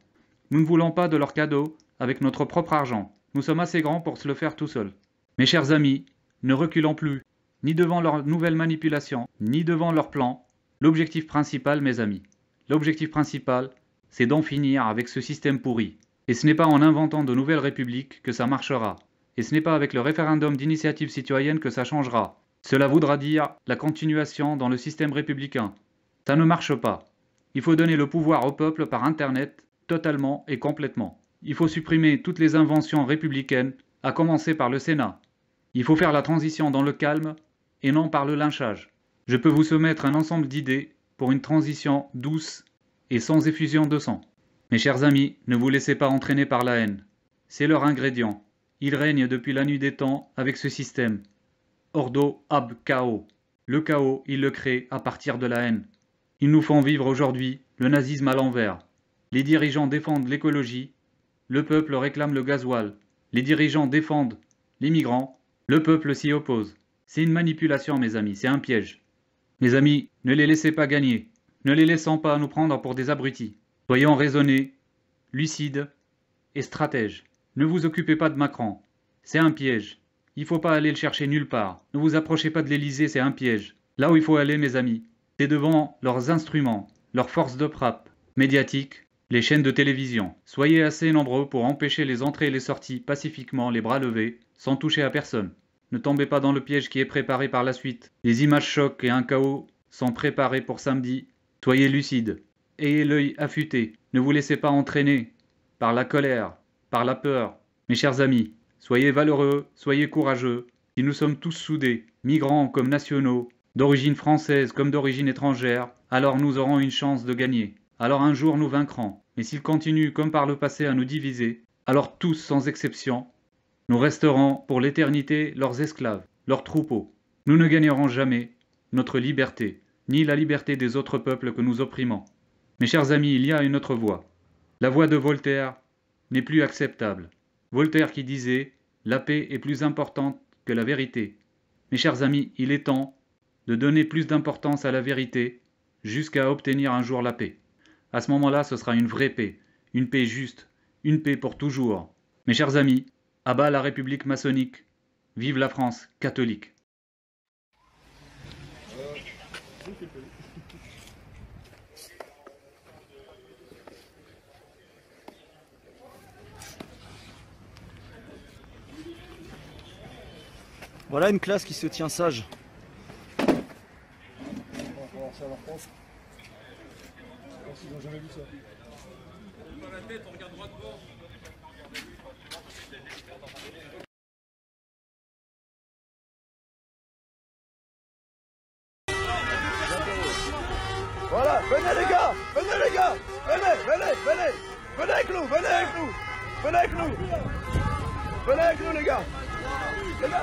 Nous ne voulons pas de leurs cadeaux avec notre propre argent. Nous sommes assez grands pour se le faire tout seuls. Mes chers amis, ne reculons plus, ni devant leurs nouvelles manipulations, ni devant leurs plans. L'objectif principal, mes amis, l'objectif principal, c'est d'en finir avec ce système pourri. Et ce n'est pas en inventant de nouvelles républiques que ça marchera. Et ce n'est pas avec le référendum d'initiative citoyenne que ça changera. Cela voudra dire la continuation dans le système républicain. Ça ne marche pas. Il faut donner le pouvoir au peuple par Internet, totalement et complètement. Il faut supprimer toutes les inventions républicaines, à commencer par le Sénat. Il faut faire la transition dans le calme et non par le lynchage. Je peux vous soumettre un ensemble d'idées pour une transition douce et sans effusion de sang. Mes chers amis, ne vous laissez pas entraîner par la haine. C'est leur ingrédient. Il règne depuis la nuit des temps avec ce système. Ordo ab chaos. Le chaos, ils le créent à partir de la haine. Ils nous font vivre aujourd'hui le nazisme à l'envers. Les dirigeants défendent l'écologie, le peuple réclame le gasoil. Les dirigeants défendent les migrants, le peuple s'y oppose. C'est une manipulation, mes amis, c'est un piège. Mes amis, ne les laissez pas gagner. Ne les laissons pas nous prendre pour des abrutis. Soyons raisonnés, lucides et stratèges. Ne vous occupez pas de Macron. C'est un piège. Il ne faut pas aller le chercher nulle part. Ne vous approchez pas de l'Élysée, c'est un piège. Là où il faut aller, mes amis, c'est devant leurs instruments, leurs forces de frappe médiatiques, les chaînes de télévision. Soyez assez nombreux pour empêcher les entrées et les sorties pacifiquement, les bras levés, sans toucher à personne. Ne tombez pas dans le piège qui est préparé par la suite. Les images chocs et un chaos sont préparés pour samedi. Soyez lucides. Ayez l'œil affûté. Ne vous laissez pas entraîner par la colère, par la peur. Mes chers amis, soyez valeureux, soyez courageux. Si nous sommes tous soudés, migrants comme nationaux, d'origine française comme d'origine étrangère, alors nous aurons une chance de gagner. Alors un jour nous vaincrons. Mais s'ils continuent comme par le passé à nous diviser, alors tous sans exception, nous resterons pour l'éternité leurs esclaves, leurs troupeaux. Nous ne gagnerons jamais notre liberté, ni la liberté des autres peuples que nous opprimons. Mes chers amis, il y a une autre voie. La voie de Voltaire n'est plus acceptable. Voltaire qui disait « La paix est plus importante que la vérité ». Mes chers amis, il est temps de donner plus d'importance à la vérité jusqu'à obtenir un jour la paix. À ce moment-là, ce sera une vraie paix, une paix juste, une paix pour toujours. Mes chers amis, à bas la République maçonnique, vive la France catholique. Voilà une classe qui se tient sage. On va voir ça à leur prof. Je pense qu'ils n'ont jamais vu ça. On lève pas la tête, on regarde droit devant. Voilà, venez les gars, venez avec nous, venez avec nous, venez avec nous les gars, venez.